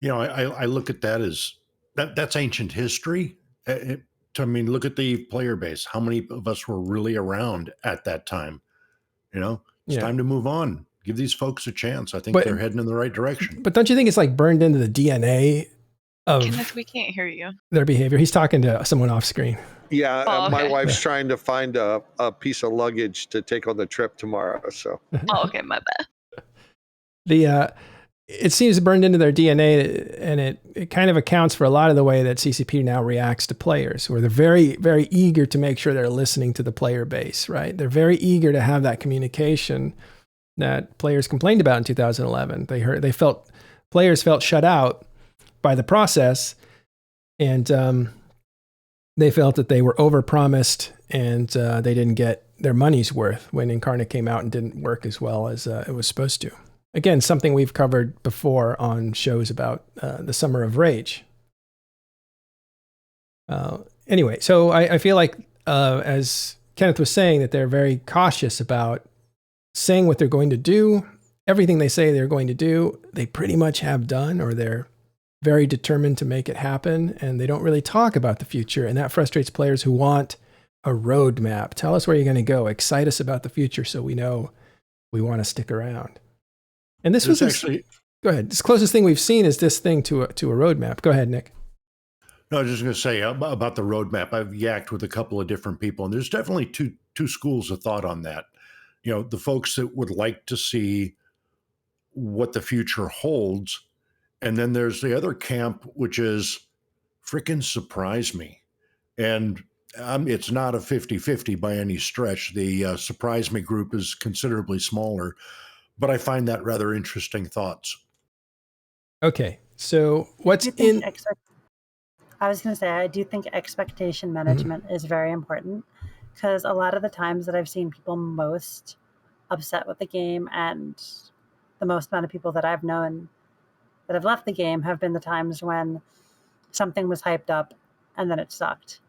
I look at that as that's ancient history. Look at the player base. How many of us were really around at that time? It's time to move on. Give these folks a chance. I think they're heading in the right direction. But don't you think it's like burned into the DNA of Kenneth, we can't hear you. Their behavior? He's talking to someone off screen. Yeah, okay. My wife's trying to find a piece of luggage to take on the trip tomorrow. So. Oh, okay, my bad. It seems burned into their DNA, and it kind of accounts for a lot of the way that CCP now reacts to players, where they're very, very eager to make sure they're listening to the player base, right? They're very eager to have that communication that players complained about in 2011. Players felt shut out by the process, and they felt that they were overpromised and they didn't get their money's worth when Incarna came out and didn't work as well as it was supposed to. Again, something we've covered before on shows about the Summer of Rage. Anyway, so I feel like, as Kenneth was saying, that they're very cautious about saying what they're going to do. Everything they say they're going to do, they pretty much have done, or they're very determined to make it happen, and they don't really talk about the future, and that frustrates players who want a roadmap. Tell us where you're going to go. Excite us about the future so we know we want to stick around. And this was actually, go ahead. This closest thing we've seen is this thing to a roadmap. Go ahead, Nick. No, I was just going to say about the roadmap. I've yacked with a couple of different people, and there's definitely two schools of thought on that. The folks that would like to see what the future holds, and then there's the other camp, which is frickin' surprise me. And it's not a 50-50 by any stretch. The surprise me group is considerably smaller, but I find that rather interesting thoughts. Okay, so what's in... I was going to say, I do think expectation management is very important, because a lot of the times that I've seen people most upset with the game, and the most amount of people that I've known that have left the game have been the times when something was hyped up and then it sucked,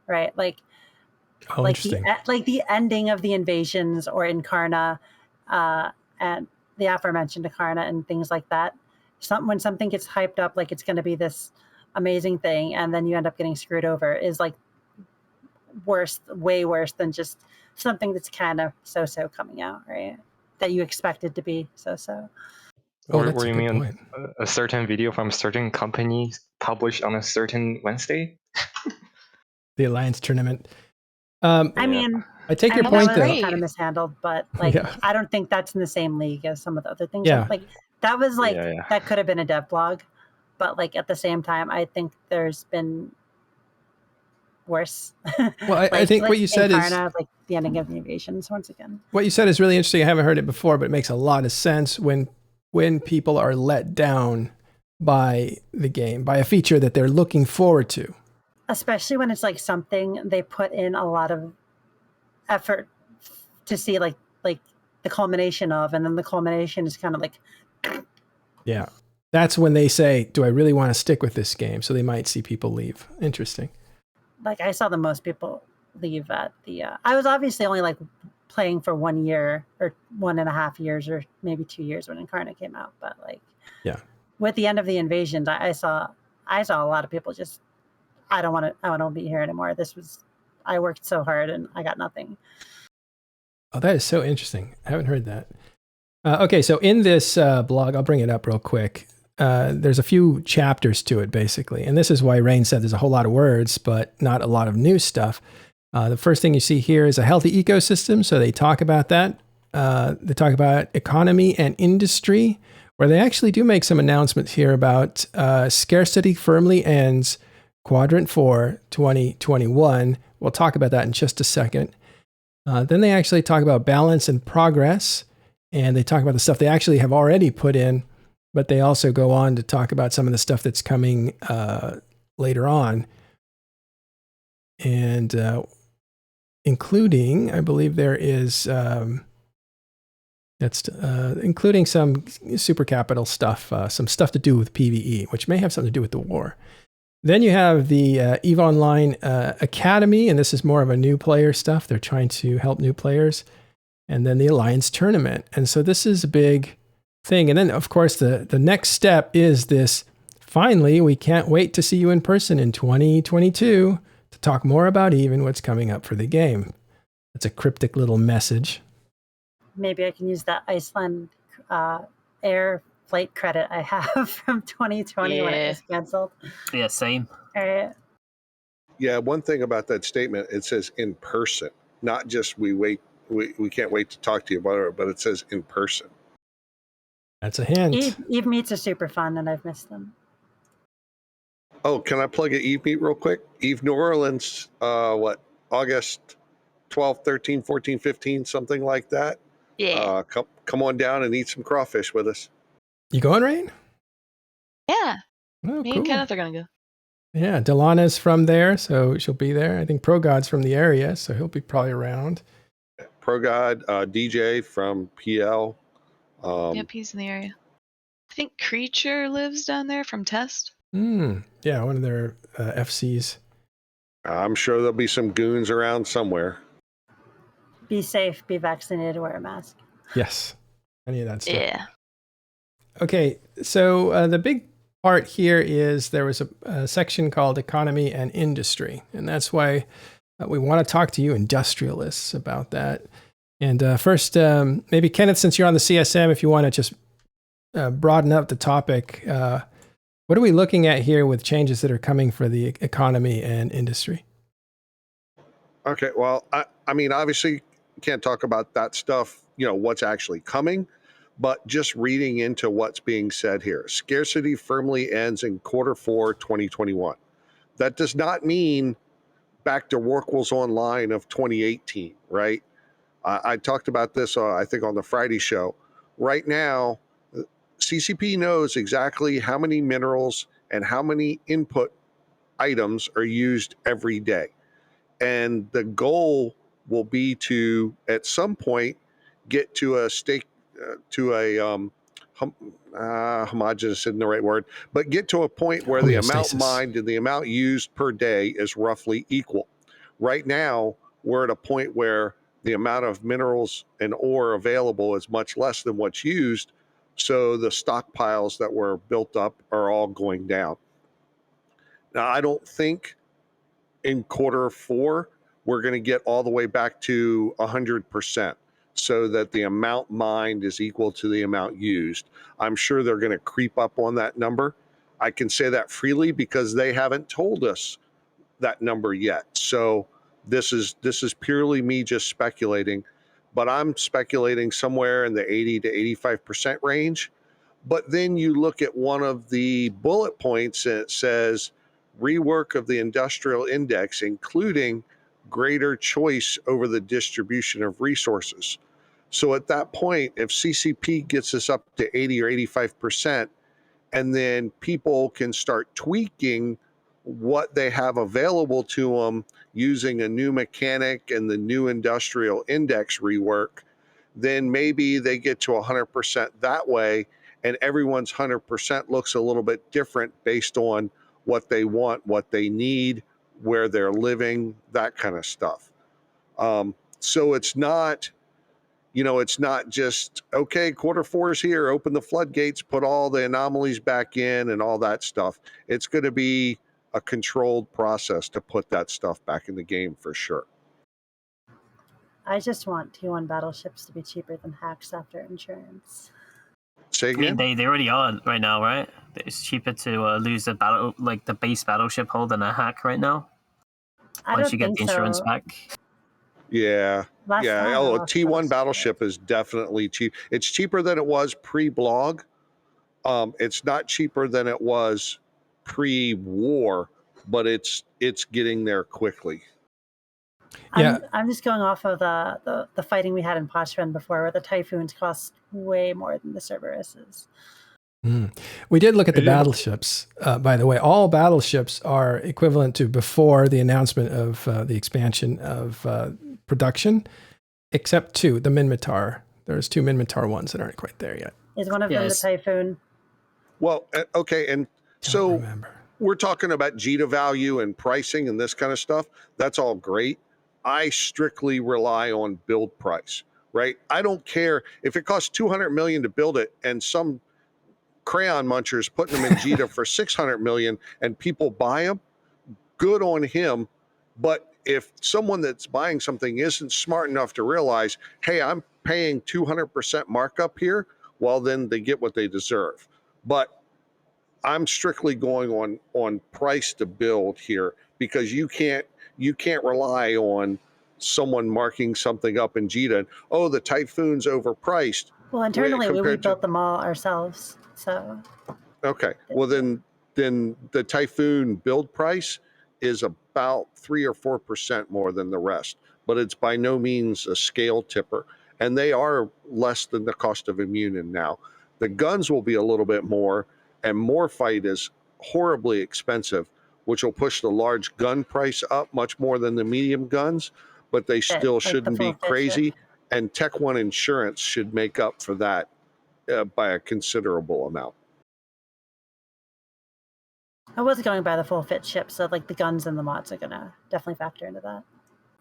right? Like the ending of the invasions or Incarna, and the aforementioned Incarna and things like that. When something gets hyped up like it's going to be this amazing thing, and then you end up getting screwed over, is like way worse than just something that's kind of so-so coming out, right? That you expected to be so-so. Or you mean a certain video from a certain company published on a certain Wednesday? The Alliance tournament. I mean, I take your point, though. Kind of mishandled, but I don't think that's in the same league as some of the other things. Yeah. Like that was that could have been a dev blog, but like at the same time, I think there's been worse. Well, I think what you said is like the ending of the invasions once again. What you said is really interesting. I haven't heard it before, but it makes a lot of sense when people are let down by the game, by a feature that they're looking forward to. Especially when it's like something they put in a lot of effort to see like the culmination of, and then the culmination is kind of like, yeah, that's when they say, do I really want to stick with this game? So they might see people leave. Interesting. Like I saw the most people leave at the, I was obviously only like playing for 1 year or 1.5 years or maybe 2 years when Incarna came out. But like, yeah, with the end of the invasions, I saw a lot of people just, I don't want to be here anymore. I worked so hard and I got nothing. Oh, that is so interesting. I haven't heard that. Okay, so in this blog, I'll bring it up real quick. There's a few chapters to it, basically. And this is why Rain said there's a whole lot of words, but not a lot of new stuff. The first thing you see here is a healthy ecosystem. So they talk about that. they talk about economy and industry, where they actually do make some announcements here about scarcity firmly ends Quadrant 4 2021. We'll talk about that in just a second. Then they actually talk about balance and progress, and they talk about the stuff they actually have already put in, but they also go on to talk about some of the stuff that's coming later on. And including, I believe there is, including some super capital stuff, some stuff to do with PvE, which may have something to do with the war. Then you have the EVE Online Academy, and this is more of a new player stuff. They're trying to help new players. And then the Alliance Tournament. And so this is a big thing. And then, of course, the next step is this. Finally, we can't wait to see you in person in 2022 to talk more about EVE and what's coming up for the game. That's a cryptic little message. Maybe I can use that Iceland air flight credit I have from 2020 when it was canceled. Yeah, same. All right. Yeah, one thing about that statement, it says in person, not just we can't wait to talk to you about it, but it says in person. That's a hint. Eve meets are super fun, and I've missed them. Oh, can I plug an Eve meet real quick? Eve New Orleans, August 12, 13, 14, 15, something like that. Yeah. Come on down and eat some crawfish with us. You going, Rain? Yeah. Oh, Me cool. and Kenneth are going to go. Yeah, Delana's from there, so she'll be there. I think ProGod's from the area, so he'll be probably around. ProGod, DJ from PL. Yep, he's in the area. I think Creature lives down there from Test. Yeah, one of their FCs. I'm sure there'll be some goons around somewhere. Be safe, be vaccinated, wear a mask. Yes, any of that stuff. Yeah. Okay, so the big part here is there was a section called Economy and Industry, and that's why we want to talk to you industrialists about that. And first, maybe Kenneth, since you're on the CSM, if you want to just broaden up the topic, what are we looking at here with changes that are coming for the economy and industry? Okay, well, I mean, obviously, can't talk about that stuff, what's actually coming, but just reading into what's being said here. Scarcity firmly ends in Q4 2021. That does not mean back to Workwell's Online of 2018, right? I talked about this, I think, on the Friday show. Right now, CCP knows exactly how many minerals and how many input items are used every day. And the goal will be to, at some point, get to a homogeneous isn't the right word, but get to a point where the amount mined and the amount used per day is roughly equal. Right now, we're at a point where the amount of minerals and ore available is much less than what's used. So the stockpiles that were built up are all going down. Now, I don't think in Q4, we're going to get all the way back to 100% so that the amount mined is equal to the amount used. I'm sure they're going to creep up on that number. I can say that freely because they haven't told us that number yet. So this is purely me just speculating, but I'm speculating somewhere in the 80 to 85% range. But then you look at one of the bullet points and it says rework of the industrial index, including greater choice over the distribution of resources. So at that point, if CCP gets us up to 80 or 85%, and then people can start tweaking what they have available to them using a new mechanic and the new industrial index rework, then maybe they get to 100% that way, and everyone's 100% looks a little bit different based on what they want, what they need, where they're living, that kind of stuff. So it's not, it's not just, okay, Q4 is here, open the floodgates, put all the anomalies back in and all that stuff. It's going to be a controlled process to put that stuff back in the game for sure. I just want T1 battleships to be cheaper than hacks after insurance. Say again? I mean, they already are right now, right? It's cheaper to lose a battle, like the base battleship hull, than a hack right now. I Once don't you get think the insurance so. back. Yeah. Last Yeah. time, Oh, a oh, T1 battleship is definitely cheap. It's cheaper than it was pre-blog. It's not cheaper than it was pre-war, but it's getting there quickly. Yeah. I'm just going off of the fighting we had in Pochven before, where the Typhoons cost way more than the Cerberuses. We did look at the Yeah, but- battleships. By the way, all battleships are equivalent to before the announcement of the expansion of production, except two, the Minmatar. There's two Minmatar ones that aren't quite there yet. Is one of them the Yes. Typhoon? Well, okay, and Don't so remember. we're talking about JITA value and pricing and this kind of stuff. That's all great. I strictly rely on build price, right? I don't care if it costs 200 million to build it and some crayon munchers putting them in JITA for 600 million and people buy them. Good on him. But if someone that's buying something isn't smart enough to realize, hey, I'm paying 200% markup here, well, then they get what they deserve. But I'm strictly going on price to build here, because you can't rely on someone marking something up in JITA. And, oh, the Typhoon's overpriced. Well, internally, we compared to- built them all ourselves. So Okay, well then the Typhoon build price is about 3 or 4% more than the rest, but it's by no means a scale tipper, and they are less than the cost of Immunin now. The guns will be a little bit more, and Morfight is horribly expensive, which will push the large gun price up much more than the medium guns, but they still like the shouldn't be full fit crazy, ship. and Tech One Insurance should make up for that by a considerable amount. I was going by the full fit ship, so like the guns and the mods are gonna definitely factor into that,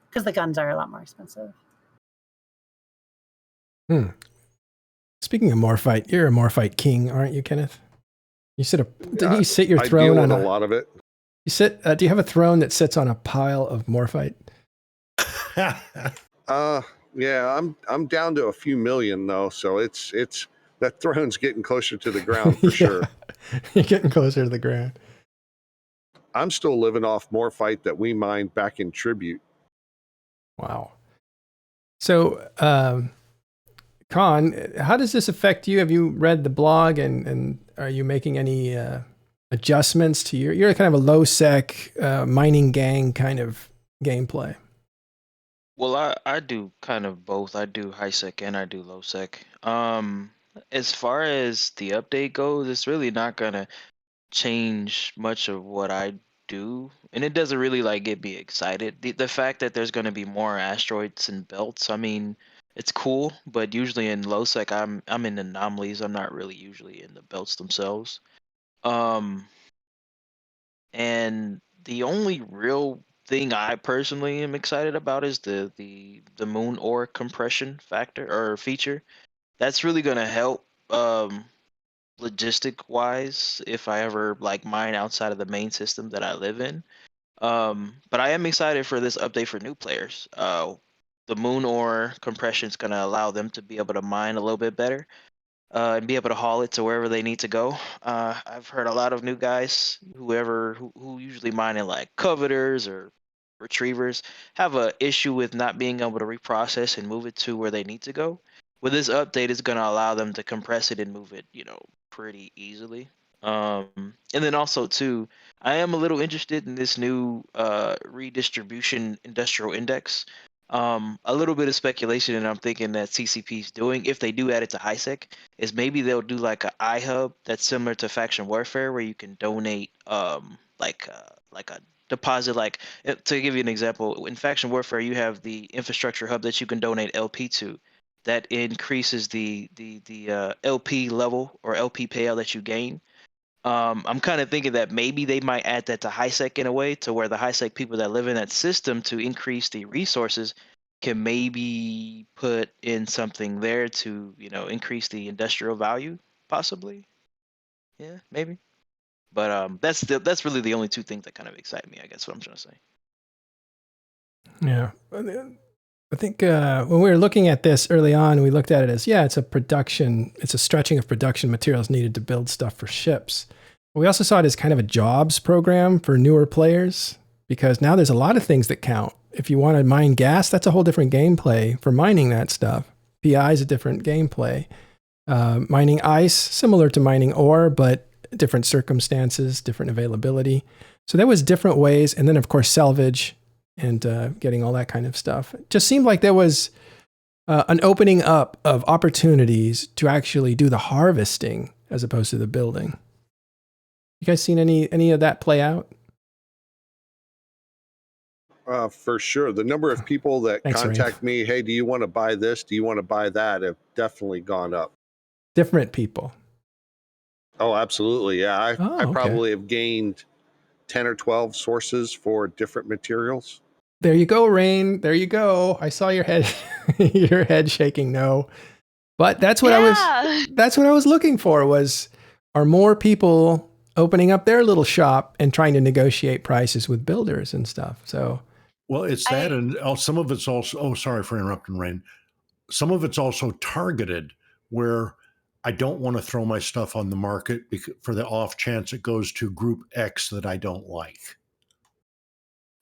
because the guns are a lot more expensive. Speaking of Morfight, you're a Morfight king, aren't you, Kenneth? You didn't you sit your I throne deal on with a lot of it. You sit. Do you have a throne that sits on a pile of Morfight? Yeah, I'm down to a few million though, so it's that throne's getting closer to the ground for sure. You're getting closer to the ground. I'm still living off Morfight that we mined back in Tribute. Wow. So, Con, how does this affect you? Have you read the blog, and are you making any adjustments to you're kind of a low sec mining gang kind of gameplay? Well, I do kind of both. I do high sec and I do low sec. As far as the update goes, it's really not gonna change much of what I do, and it doesn't really like get me excited. The fact that there's gonna be more asteroids and belts, I mean, it's cool, but usually in low sec, I'm in anomalies. I'm not really usually in the belts themselves. And the only real thing I personally am excited about is the moon ore compression factor or feature. That's really gonna help logistic wise if I ever like mine outside of the main system that I live in. But I am excited for this update for new players. The moon ore compression is gonna allow them to be able to mine a little bit better. And be able to haul it to wherever they need to go. I've heard a lot of new guys, who usually mine in like coveters or retrievers, have a issue with not being able to reprocess and move it to where they need to go. With this update, it's going to allow them to compress it and move it, pretty easily. And then also too, I am a little interested in this new redistribution industrial index. A little bit of speculation, and I'm thinking that CCP is doing, if they do add it to HiSec, is maybe they'll do like a iHub that's similar to faction warfare, where you can donate like a deposit. Like, to give you an example, in faction warfare you have the infrastructure hub that you can donate LP to, that increases the LP level or LP payout that you gain. I'm kind of thinking that maybe they might add that to HiSec in a way, to where the HiSec people that live in that system, to increase the resources, can maybe put in something there to, increase the industrial value, possibly. Yeah, maybe. But that's really the only two things that kind of excite me, I guess, what I'm trying to say. Yeah. I think when we were looking at this early on, we looked at it as, it's a stretching of production materials needed to build stuff for ships. But we also saw it as kind of a jobs program for newer players, because now there's a lot of things that count if you want to mine gas, that's a whole different gameplay for mining that stuff. PI is a different gameplay. Mining ice, similar to mining ore, but different circumstances, different availability. So there was different ways. And then, of course, salvage and getting all that kind of stuff. It just seemed like there was an opening up of opportunities to actually do the harvesting as opposed to the building. You guys seen any of that play out? For sure. The number of people that Thanks, contact me, hey, do you want to buy this? Do you want to buy that? Have definitely gone up. Different people. Oh, absolutely. Yeah. I okay. probably have gained 10 or 12 sources for different materials. There you go, Rain. There you go. I saw your head, your head shaking no. But that's what that's what I was looking for are more people opening up their little shop and trying to negotiate prices with builders and stuff. So, well, it's that, and some of it's also, oh, sorry for interrupting, Rain. Some of it's also targeted where I don't want to throw my stuff on the market for the off chance it goes to group X that I don't like.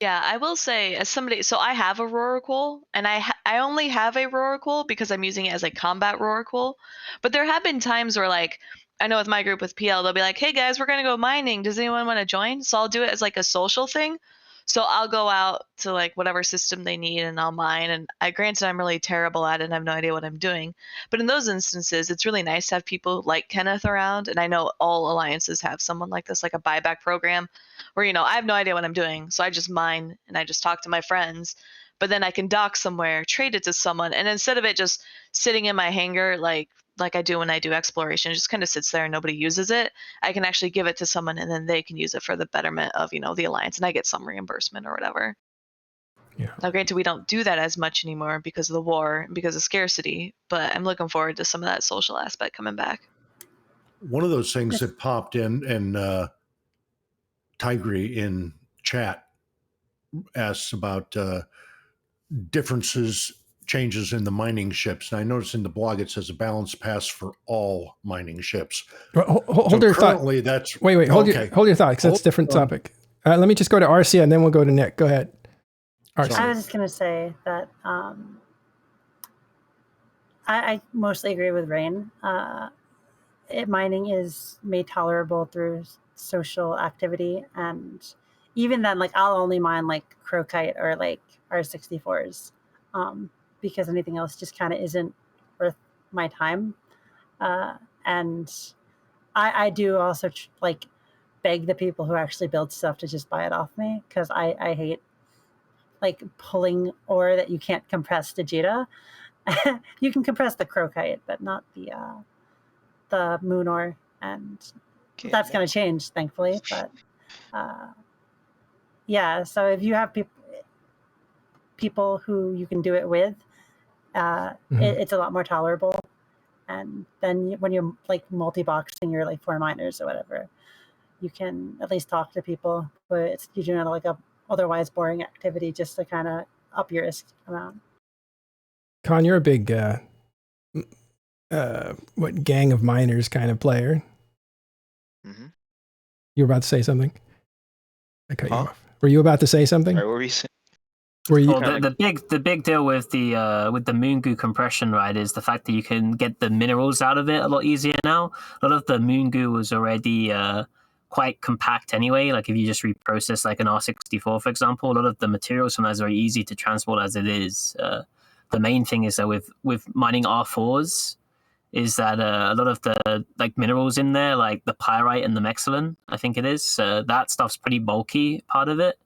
Yeah, I will say, as somebody, so I have a Roricool, and I only have a Roricool because I'm using it as a combat Roricool. But there have been times where, like, I know with my group with PL, they'll be like, "Hey guys, we're gonna go mining. Does anyone want to join?" So I'll do it as like a social thing. So I'll go out to like whatever system they need and I'll mine. And granted, I'm really terrible at it and I have no idea what I'm doing. But in those instances, it's really nice to have people like Kenneth around. And I know all alliances have someone like this, like a buyback program where, I have no idea what I'm doing. So I just mine and I just talk to my friends. But then I can dock somewhere, trade it to someone. And instead of it just sitting in my hangar, like I do when I do exploration, it just kind of sits there and nobody uses it. I can actually give it to someone and then they can use it for the betterment of, the alliance, and I get some reimbursement or whatever. Yeah. Now, granted, we don't do that as much anymore because of the war and because of scarcity, but I'm looking forward to some of that social aspect coming back. One of those things that popped in, and Tigre in chat asks about changes in the mining ships. And I noticed in the blog it says a balance pass for all mining ships. Hold your thought. That's wait. Hold your thought, because that's a different topic. Let me just go to Arcia and then we'll go to Nick. Go ahead. Arcia. I was just going to say that I mostly agree with Rain. Mining is made tolerable through social activity, and even then, like, I'll only mine like Crocite or like R64s, because anything else just kind of isn't worth my time. And I do also beg the people who actually build stuff to just buy it off me, because I hate like pulling ore that you can't compress to Jita. You can compress the Crocite, but not the moon ore, and that's going to change, thankfully. But yeah, so if you have people who you can do it with, it's a lot more tolerable. And then when you're like multi-boxing your like 4 miners or whatever, you can at least talk to people, but you're doing like a otherwise boring activity just to kind of up your risk amount. Con, you're a big gang of miners kind of player. Mm-hmm. You were about to say something? I cut you off. Were you about to say something? What were you saying? Well, the big deal with the moon goo compression, right, is the fact that you can get the minerals out of it a lot easier now. A lot of the moon goo was already quite compact anyway. Like if you just reprocess like an R64, for example, a lot of the materials sometimes very easy to transport as it is. The main thing is that with mining R4s, is that a lot of the like minerals in there, like the pyrite and the mexilin, I think it is, that stuff's pretty bulky part of it.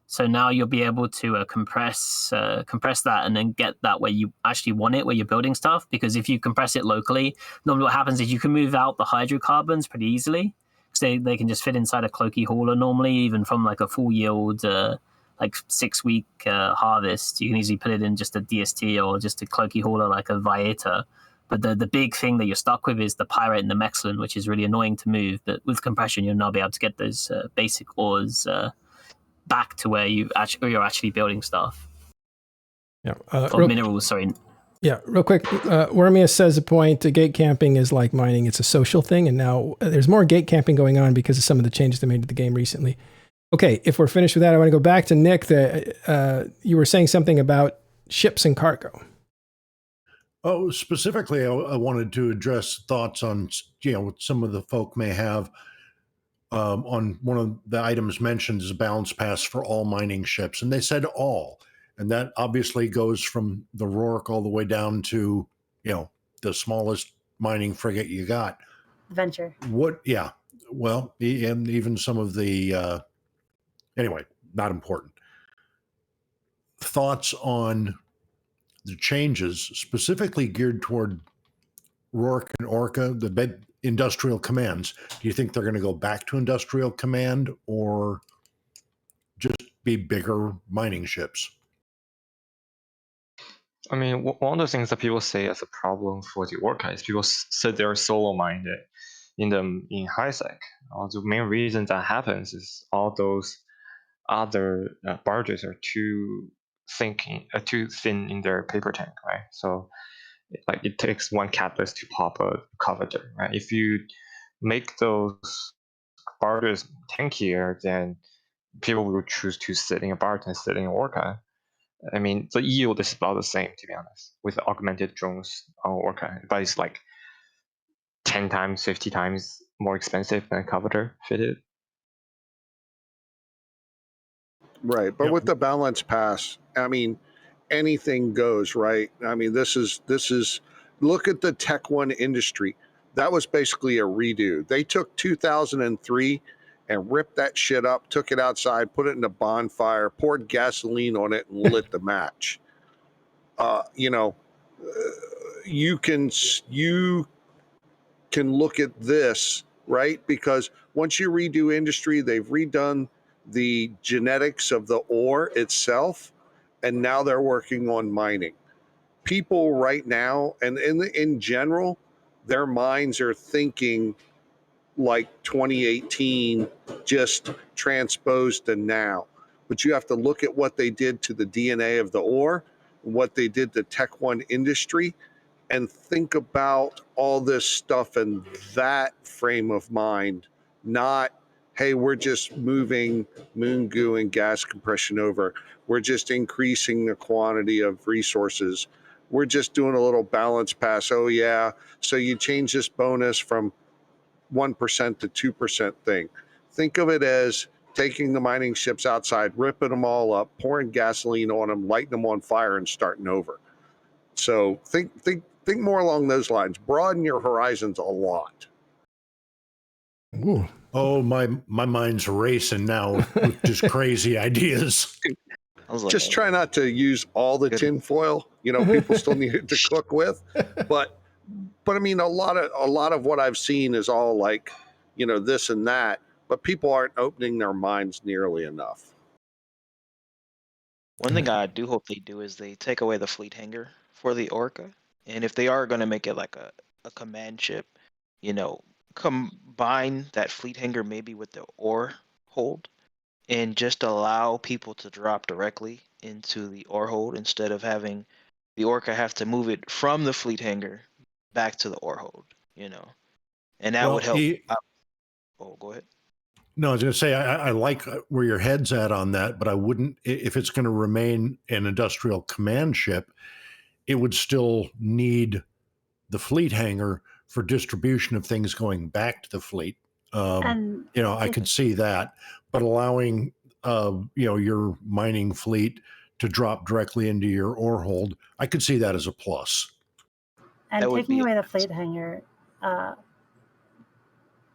So now you'll be able to compress that and then get that where you actually want it, where you're building stuff. Because if you compress it locally, normally what happens is you can move out the hydrocarbons pretty easily, because they can just fit inside a cloaky hauler normally, even from like a full yield, like 6-week harvest. You can easily put it in just a DST or just a cloaky hauler like a Vieta. But the big thing that you're stuck with is the pyrite and the mexilin, which is really annoying to move. But with compression, you'll now be able to get those basic ores back to where you're actually building stuff. Yeah. Minerals, sorry. Yeah, real quick. Wormius says a point, gate camping is like mining. It's a social thing. And now there's more gate camping going on because of some of the changes they made to the game recently. Okay, if we're finished with that, I want to go back to Nick. You were saying something about ships and cargo. Oh, specifically, I wanted to address thoughts on, what some of the folk may have on one of the items mentioned is a balance pass for all mining ships. And they said all. And that obviously goes from the Rourke all the way down to, the smallest mining frigate you got. Venture. Yeah. Well, and even some of the, anyway, not important. Thoughts on the changes specifically geared toward Rourke and Orca, the industrial commands. Do you think they're going to go back to industrial command or just be bigger mining ships? I mean, one of the things that people say as a problem for the Orca is people said they're solo-minded in high sec. The main reason that happens is all those other barges are too thin in their paper tank, right? So it takes one catalyst to pop a coveter, right? If you make those barges tankier, then people will choose to sit in a barge and sit in an Orca. I mean, the yield is about the same, to be honest, with augmented drones on Orca, but it's like 10 times, 50 times more expensive than a coveter fitted. Right. But with the balance pass, I mean, anything goes, right? I mean, this is look at the Tech One industry. That was basically a redo. They took 2003 and ripped that shit up, took it outside, put it in a bonfire, poured gasoline on it, and lit the match. You can look at this, right? Because once you redo industry, they've redone the genetics of the ore itself, and now they're working on mining. People right now, and in general, their minds are thinking like 2018, just transposed to now. But you have to look at what they did to the DNA of the ore, what they did to Tech One industry, and think about all this stuff in that frame of mind, not, hey, we're just moving moon goo and gas compression over. We're just increasing the quantity of resources. We're just doing a little balance pass. Oh, yeah. So you change this bonus from 1% to 2% thing. Think of it as taking the mining ships outside, ripping them all up, pouring gasoline on them, lighting them on fire, and starting over. So think more along those lines. Broaden your horizons a lot. Ooh. Oh, my mind's racing now with just crazy ideas. Just try not to use all the tinfoil. People still need it to cook with, but I mean, a lot of what I've seen is all like, this and that, but people aren't opening their minds nearly enough. One thing I do hope they do is they take away the fleet hangar for the Orca. And if they are going to make it like a command ship, combine that fleet hangar maybe with the ore hold and just allow people to drop directly into the ore hold instead of having the Orca have to move it from the fleet hangar back to the ore hold, and that would help. Oh, go ahead. No, I was going to say, I like where your head's at on that, but I wouldn't, if it's going to remain an industrial command ship, it would still need the fleet hangar for distribution of things going back to the fleet. I could see that, but allowing, your mining fleet to drop directly into your ore hold, I could see that as a plus. And taking away the fleet hangar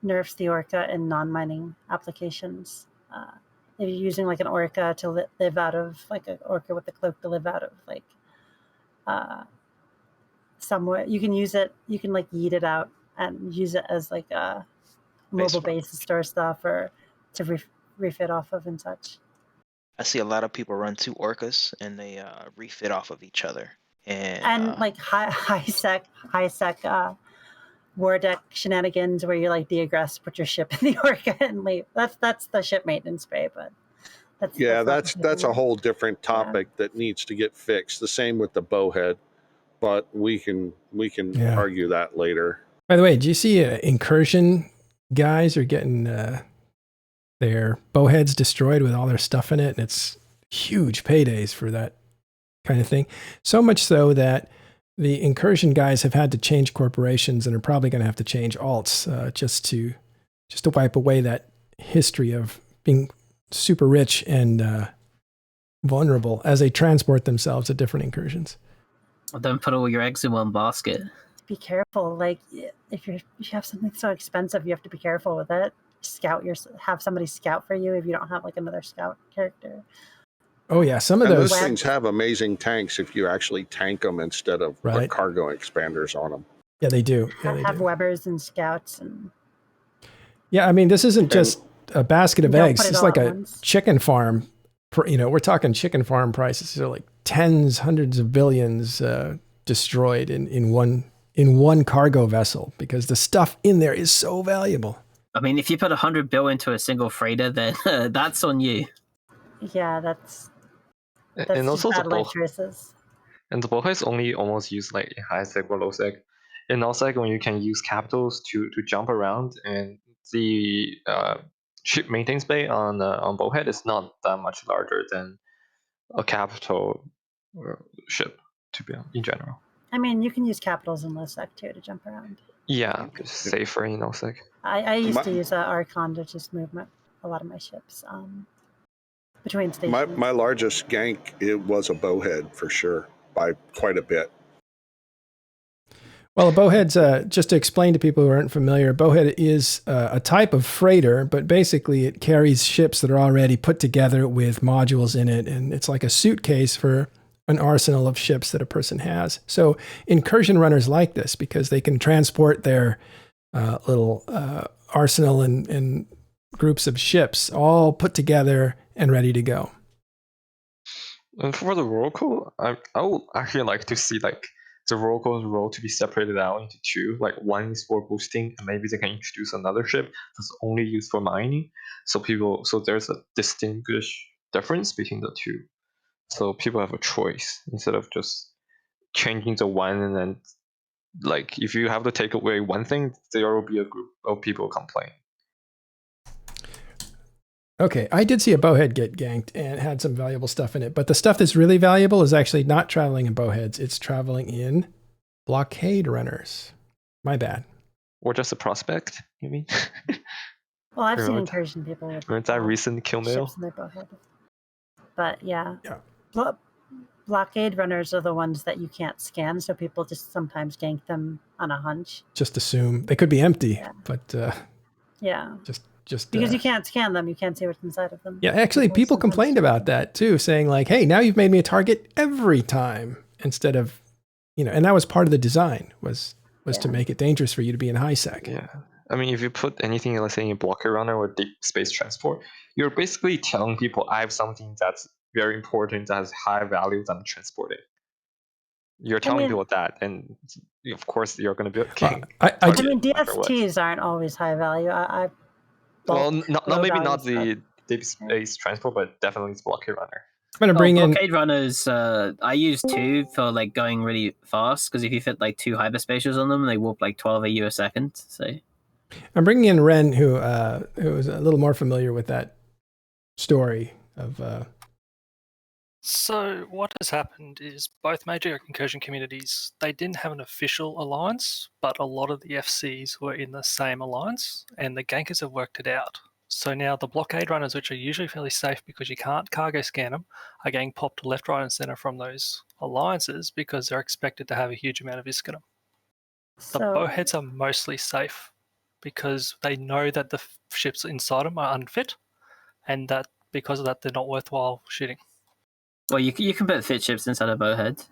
nerfs the Orca in non-mining applications. If you're using like an Orca to live out of, like an Orca with the cloak to live out of, like somewhere, you can use it. You can like yeet it out and use it as like a mobile base to store stuff or to refit off of and such. I see a lot of people run two Orcas and they refit off of each other. And like high sec war deck shenanigans where you like deaggress, put your ship in the Orca and leave. That's the ship maintenance bay, but that's a whole different topic that needs to get fixed. The same with the bowhead, but we can argue that later. By the way, do you see incursion guys are getting their bowheads destroyed with all their stuff in it. And it's huge paydays for that kind of thing. So much so that the incursion guys have had to change corporations and are probably going to have to change alts just to wipe away that history of being super rich and vulnerable as they transport themselves to different incursions. Well, don't put all your eggs in one basket. Be careful. Like if you have something so expensive, you have to be careful with it. Have somebody scout for you if you don't have like another scout character. Oh yeah, some of And those things have amazing tanks if you actually tank them instead of put cargo expanders on them. Yeah, they do. Yeah, they have do. Webbers and scouts and. Yeah, I mean, this isn't just a basket of eggs. It's like a chicken farm. We're talking chicken farm prices. They're like tens, hundreds of billions destroyed in one cargo vessel because the stuff in there is so valuable. I mean, if you put 100 bill into a single freighter, then that's on you. Yeah, that's and also bad life choices. And the bowheads only almost use like high sec or low sec. And also like when you can use capitals to jump around, and the ship maintenance bay on bowhead is not that much larger than a capital ship to be in general. I mean, you can use capitals in low sec too to jump around. Yeah, it's safer in low sec. I used to use Archon to just move a lot of my ships between stations. My largest gank, it was a bowhead for sure, by quite a bit. Well, a bowhead's, just to explain to people who aren't familiar, a bowhead is a type of freighter, but basically it carries ships that are already put together with modules in it, and it's like a suitcase for an arsenal of ships that a person has. So incursion runners like this because they can transport their little arsenal and groups of ships all put together and ready to go. And for the roll call, I would actually like to see like the roll call's role to be separated out into two. Like one is for boosting, and maybe they can introduce another ship that's only used for mining. So there's a distinguished difference between the two. So people have a choice instead of just changing the one and then like if you have to take away one thing, there will be a group of people complain. Okay, I did see a bowhead get ganked and had some valuable stuff in it, but the stuff that's really valuable is actually not traveling in bowheads. It's traveling in blockade runners. My bad. Or just a prospect, you mean? Well, I've seen incursion people with that recent kill mail. Ships in their bowhead. But yeah. Blockade runners are the ones that you can't scan, so people just sometimes gank them on a hunch. Just assume they could be empty, but yeah. Just because you can't scan them, you can't see what's inside of them. Yeah, actually, people complained about that too, saying like, "Hey, now you've made me a target every time," instead of, and that was part of the design was to make it dangerous for you to be in high sec. Yeah, I mean, if you put anything, let's say, in blockade runner or deep space transport, you're basically telling people I have something that's very important that has high value that I'm transporting. You're telling people that, and of course you're going to be okay. I mean, DSTs aren't always high value. Well, maybe not the deep space transport, but definitely it's blockade runner. I'm gonna bring in blockade runners. I use two for like going really fast because if you fit like two hyperspatials on them, they warp like 12 AU a second. So I'm bringing in Ren, who is a little more familiar with that story of. So what has happened is both major incursion communities, they didn't have an official alliance, but a lot of the FCs were in the same alliance, and the gankers have worked it out. So now the blockade runners, which are usually fairly safe because you can't cargo scan them, are getting popped left, right, and center from those alliances because they're expected to have a huge amount of ISK in them. The bowheads are mostly safe because they know that the ships inside them are unfit, and that because of that, they're not worthwhile shooting. Well, you can put fit ships inside a bowhead.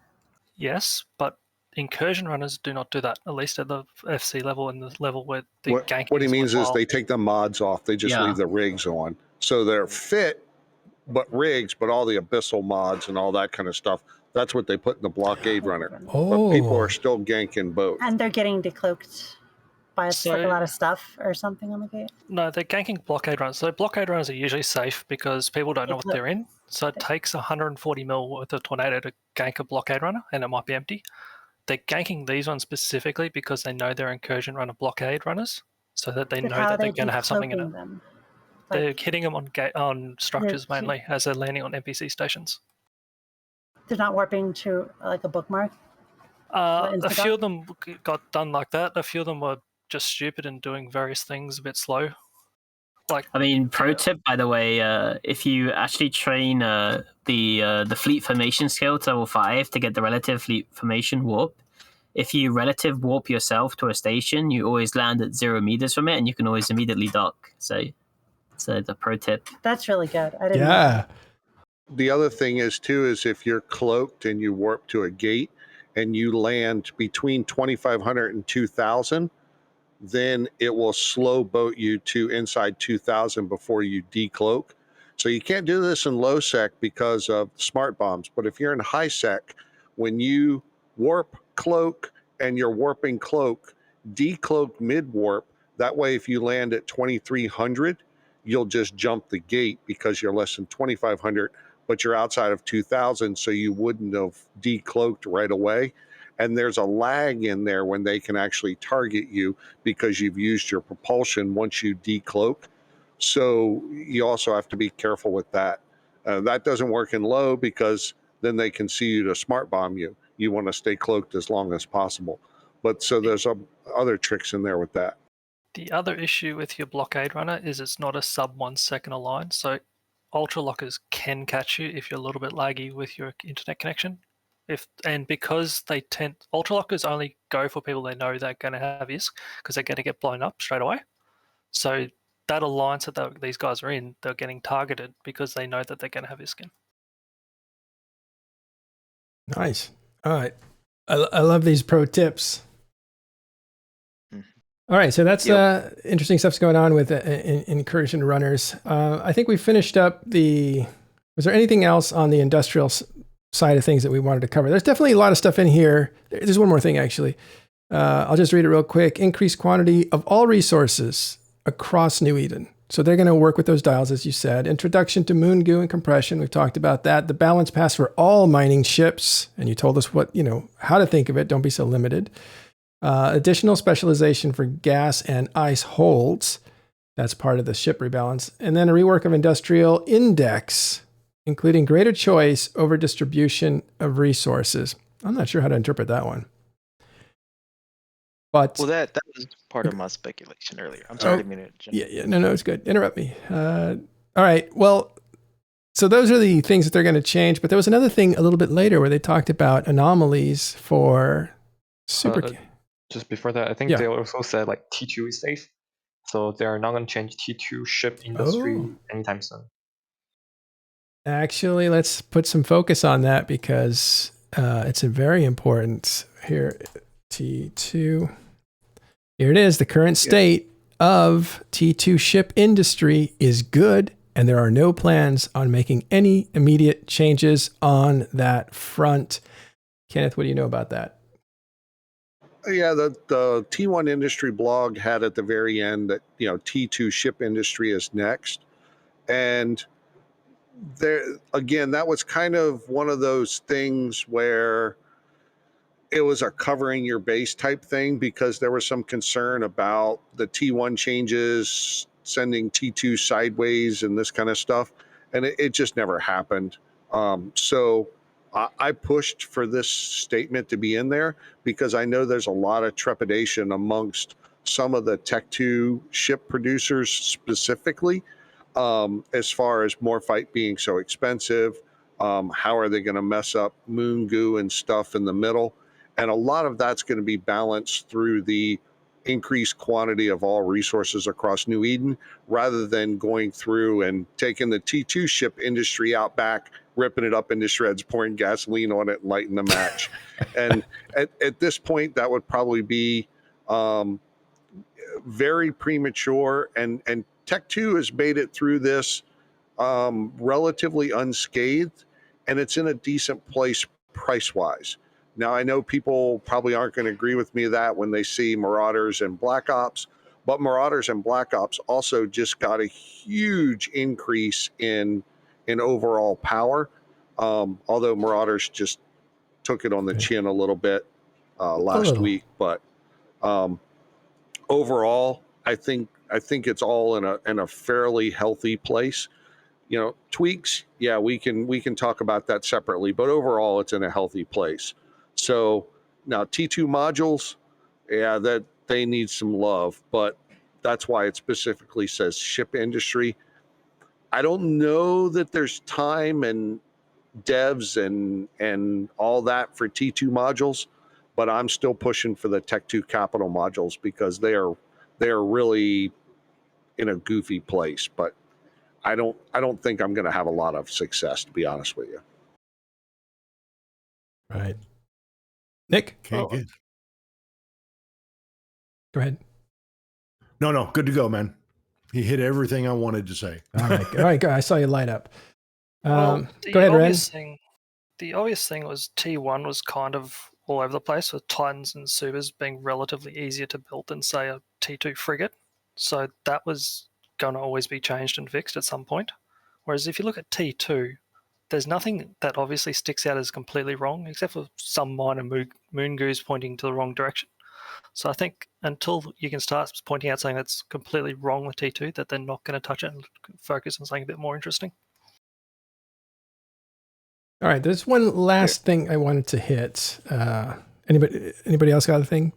Yes, but incursion runners do not do that, at least at the FC level and the level where the ganking What he means is they take the mods off. They just leave the rigs on. So they're fit, but rigs, but all the abyssal mods and all that kind of stuff, that's what they put in the blockade runner. Oh. But people are still ganking both. And they're getting decloaked by like a lot of stuff or something on the gate? No, they're ganking blockade runners. So blockade runners are usually safe because people don't know what they're in. So it takes 140 mil worth of tornado to gank a blockade runner, and it might be empty. They're ganking these ones specifically because they know they're incursion runner blockade runners, so that they know that they're going to have something in it. They're hitting them on structures They're- mainly as they're landing on NPC stations. They're not warping to like a bookmark. A few of them got done like that. A few of them were just stupid and doing various things a bit slow. Like, I mean, pro tip, by the way, if you actually train the fleet formation skill to level 5 to get the relative fleet formation warp, if you relative warp yourself to a station, you always land at 0 meters from it, and you can always immediately dock. So the pro tip. That's really good. I didn't know Yeah. that. The other thing is too is if you're cloaked and you warp to a gate and you land between 2,500 and 2,000, then it will slow boat you to inside 2,000 before you decloak. So you can't do this in low sec because of smart bombs. But if you're in high sec, when you warp cloak and you're warping cloak, decloak mid warp. That way, if you land at 2,300, you'll just jump the gate because you're less than 2,500, but you're outside of 2,000, so you wouldn't have decloaked right away. And there's a lag in there when they can actually target you because you've used your propulsion once you decloak. So you also have to be careful with that. That doesn't work in low because then they can see you to smart bomb you. You want to stay cloaked as long as possible. But so there's other tricks in there with that. the other issue with your blockade runner is it's not a sub 1 second align, so ultra lockers can catch you if you're a little bit laggy with your internet connection. Because ultra lockers only go for people they know they're going to have ISK because they're going to get blown up straight away. So that alliance that these guys are in, they're getting targeted because they know that they're going to have ISK in. Nice. All right. I love these pro tips. All right, so that's interesting stuff's going on with incursion runners. I think we finished up was there anything else on the industrial side of things that we wanted to cover? There's definitely a lot of stuff in here. There's one more thing, actually. I'll just read it real quick. Increased quantity of all resources across New Eden. So they're going to work with those dials, as you said. Introduction to moon goo and compression. We've talked about that. The balance pass for all mining ships. And you told us how to think of it. Don't be so limited. Additional specialization for gas and ice holds. That's part of the ship rebalance. And then a rework of industrial index, including greater choice over distribution of resources. I'm not sure how to interpret that one. But Well, that was part of my speculation earlier. I'm sorry, I didn't mean to jump. No, it's good. Interrupt me. All right. Well, so those are the things that they're going to change. But there was another thing a little bit later where they talked about anomalies for super. Just before that, I think they also said like T2 is safe, so they are not going to change T2 ship industry anytime soon. Actually, let's put some focus on that because it's a very important here. T2. Here it is. The current state of T2 ship industry is good, and there are no plans on making any immediate changes on that front. Kenneth, what do you know about that? Yeah, the T1 industry blog had at the very end that T2 ship industry is next, and there again that was kind of one of those things where it was a covering your base type thing because there was some concern about the T1 changes sending T2 sideways and this kind of stuff, and it just never happened. So I pushed for this statement to be in there because I know there's a lot of trepidation amongst some of the Tech 2 ship producers specifically, as far as Morphite being so expensive. How are they going to mess up moon goo and stuff in the middle? And a lot of that's going to be balanced through the increased quantity of all resources across New Eden, rather than going through and taking the T2 ship industry out back, ripping it up into shreds, pouring gasoline on it, and lighting the match. And at this point, that would probably be very premature. And Tech 2 has made it through this relatively unscathed, and it's in a decent place price-wise. Now, I know people probably aren't going to agree with me that when they see Marauders and Black Ops, but Marauders and Black Ops also just got a huge increase in overall power, although Marauders just took it on the chin a little bit last week. But overall, I think I think it's all in a fairly healthy place. You know, tweaks, yeah, we can talk about that separately, but overall it's in a healthy place. So now T2 modules, yeah, that they need some love, but that's why it specifically says ship industry. I don't know that there's time and devs and all that for T2 modules, but I'm still pushing for the Tech 2 Capital modules because they are really in a goofy place. But I don't think I'm going to have a lot of success, to be honest with you. Right. Nick? Can't get. Go ahead. No, good to go, man. He hit everything I wanted to say. All right, go. I saw you light up. Well, Go ahead, Ren. The obvious thing was T1 was kind of all over the place, with Titans and Supers being relatively easier to build than, say, a T2 frigate. So that was going to always be changed and fixed at some point. Whereas if you look at T2, there's nothing that obviously sticks out as completely wrong, except for some minor moon goose pointing to the wrong direction. So I think until you can start pointing out something that's completely wrong with T2, that they're not going to touch it and focus on something a bit more interesting. All right, there's one last thing I wanted to hit. Anybody else got a thing?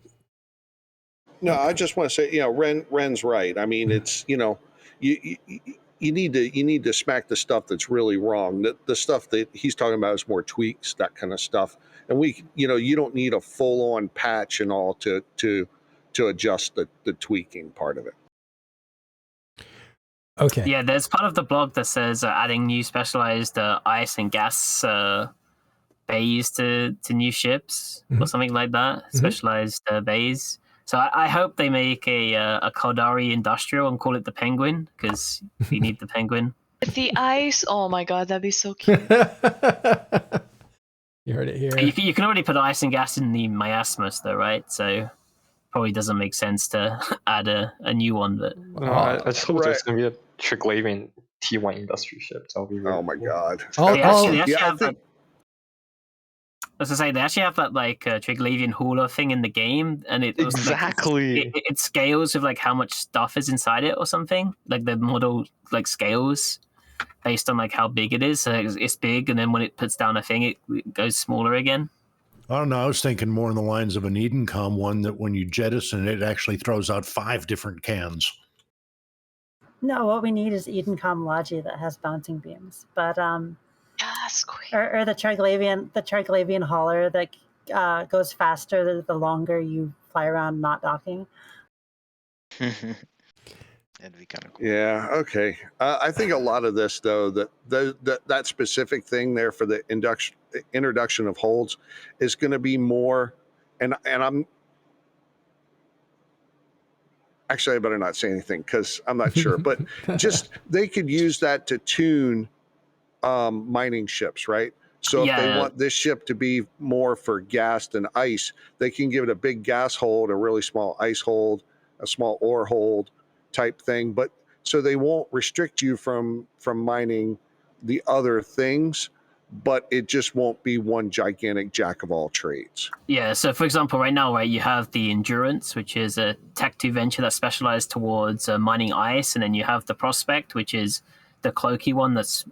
No, okay. I just want to say, you know, Ren's right. I mean, it's, you know, you need to smack the stuff that's really wrong. The stuff that he's talking about is more tweaks, that kind of stuff. And you don't need a full on patch and all to adjust the tweaking part of it. Okay. Yeah, there's part of the blog that says adding new specialized ice and gas bays to new ships or something like that. Specialized bays. So I hope they make a Caldari Industrial and call it the Penguin, because you need the Penguin. With the ice, oh my god, that'd be so cute. You heard it here. You can already put ice and gas in the miasmas, though, right? So probably doesn't make sense to add a new one. But I just hope there's going to be a Triglavian T1 industry ship. That'll be really my cool. God. They actually I have think. As I say, they actually have that like Triglavian hauler thing in the game, and it exactly it scales with like how much stuff is inside it or something. Like the model like scales based on like how big it is. So it's big, and then when it puts down a thing, it goes smaller again. I don't know. I was thinking more in the lines of an Edencom one that when you jettison it actually throws out 5 different cans. No, what we need is Edencom Logi that has bouncing beams, but yes, or the Triglavian hauler that goes faster the longer you fly around not docking. That'd be kind of cool. Yeah. Okay. I think a lot of this, though, that specific thing there for the introduction of holds is going to be more, and I'm actually, I better not say anything because I'm not sure, but just they could use that to tune mining ships, right? So if they want this ship to be more for gas than ice, they can give it a big gas hold, a really small ice hold, a small ore hold type thing. But so they won't restrict you from mining the other things, but it just won't be one gigantic jack of all trades. Yeah, so for example, right now, right, you have the Endurance, which is a Tech 2 venture that's specialized towards mining ice, and then you have the Prospect, which is the cloaky one that's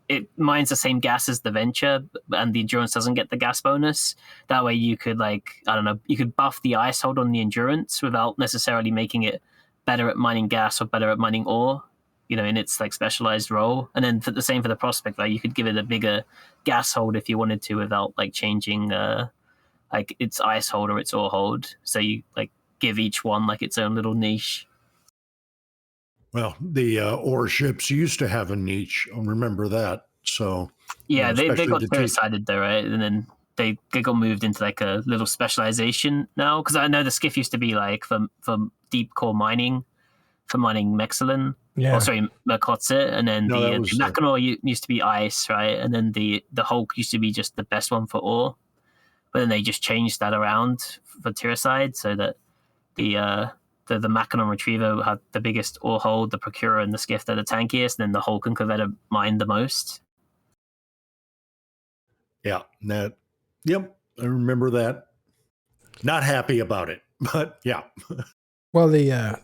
it mines the same gas as the venture, and the Endurance doesn't get the gas bonus. That way you could you could buff the ice hold on the Endurance without necessarily making it better at mining gas or better at mining ore, in its like specialized role. And then for the same for the Prospect, like you could give it a bigger gas hold if you wanted to without like changing like its ice hold or its ore hold. So you like give each one like its own little niche. Well, the ore ships used to have a niche. I remember that. So yeah, they got two-sided though, right? And then they got moved into like a little specialization now. Because I know the skiff used to be like for deep core mining, for mining Mexilin. Yeah. Oh, sorry, Merkotze. And then the Mackinac used to be ice, right? And then the Hulk used to be just the best one for ore. But then they just changed that around for Tieraside so that the Mackinac Retriever had the biggest ore hold, the Procurer and the Skiff are the tankiest, and then the Hulk and Corvette mined the most. Yeah, yep, I remember that. Not happy about it, but yeah. Well, the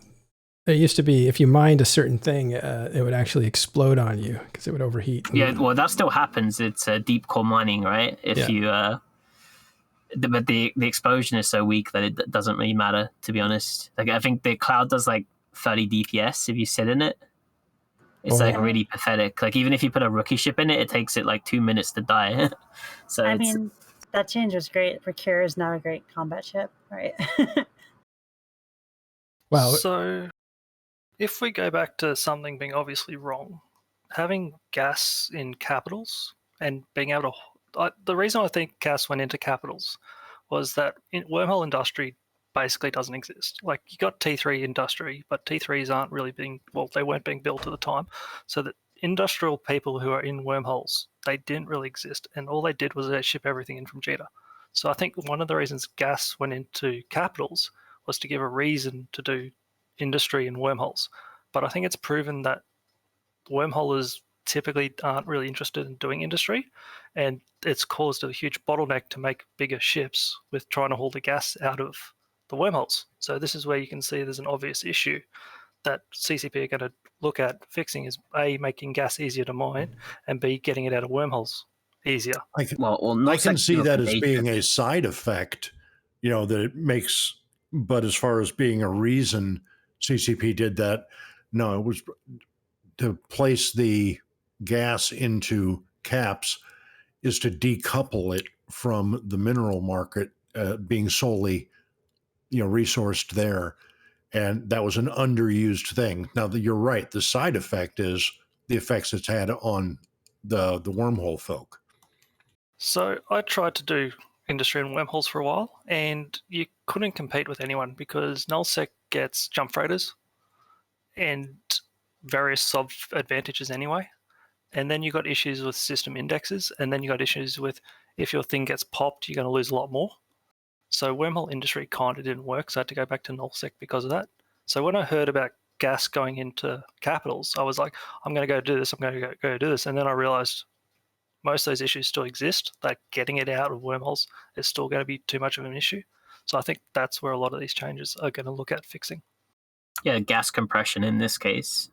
It used to be if you mined a certain thing, it would actually explode on you because it would overheat. Yeah, well, that still happens. It's deep core mining, right? If you, but the explosion is so weak that it doesn't really matter, to be honest. Like I think the cloud does like 30 DPS if you sit in it. It's like really pathetic. Like even if you put a rookie ship in it, it takes it like 2 minutes to die. So I mean, that change was great. Procure is now a great combat ship, right? Wow. So, if we go back to something being obviously wrong, having gas in capitals and being able to... the reason I think gas went into capitals was that wormhole industry basically doesn't exist. Like, you got T3 industry, but T3s aren't really being... Well, they weren't being built at the time. So that industrial people who are in wormholes, they didn't really exist. And all they did was they ship everything in from Jita. So I think one of the reasons gas went into capitals was to give a reason to do industry and wormholes. But I think it's proven that wormholers typically aren't really interested in doing industry, and it's caused a huge bottleneck to make bigger ships with trying to haul the gas out of the wormholes. So this is where you can see there's an obvious issue that CCP are going to look at fixing is A, making gas easier to mine, and B, getting it out of wormholes easier. I can see that as being a side effect, that it makes, but as far as being a reason CCP did that, no, it was to place the gas into caps is to decouple it from the mineral market being solely, resourced there. And that was an underused thing. Now, you're right. The side effect is the effects it's had on the wormhole folk. So I tried to do industry and wormholes for a while, and you couldn't compete with anyone because nullsec gets jump freighters and various sub advantages anyway. And then you got issues with system indexes, and then you got issues with if your thing gets popped, you're going to lose a lot more. So wormhole industry kind of didn't work, so I had to go back to nullsec because of that. So when I heard about gas going into capitals, I was like, I'm going to go do this, I'm going to go do this. And then I realized most of those issues still exist. Like getting it out of wormholes is still going to be too much of an issue. So I think that's where a lot of these changes are going to look at fixing. Yeah, gas compression in this case.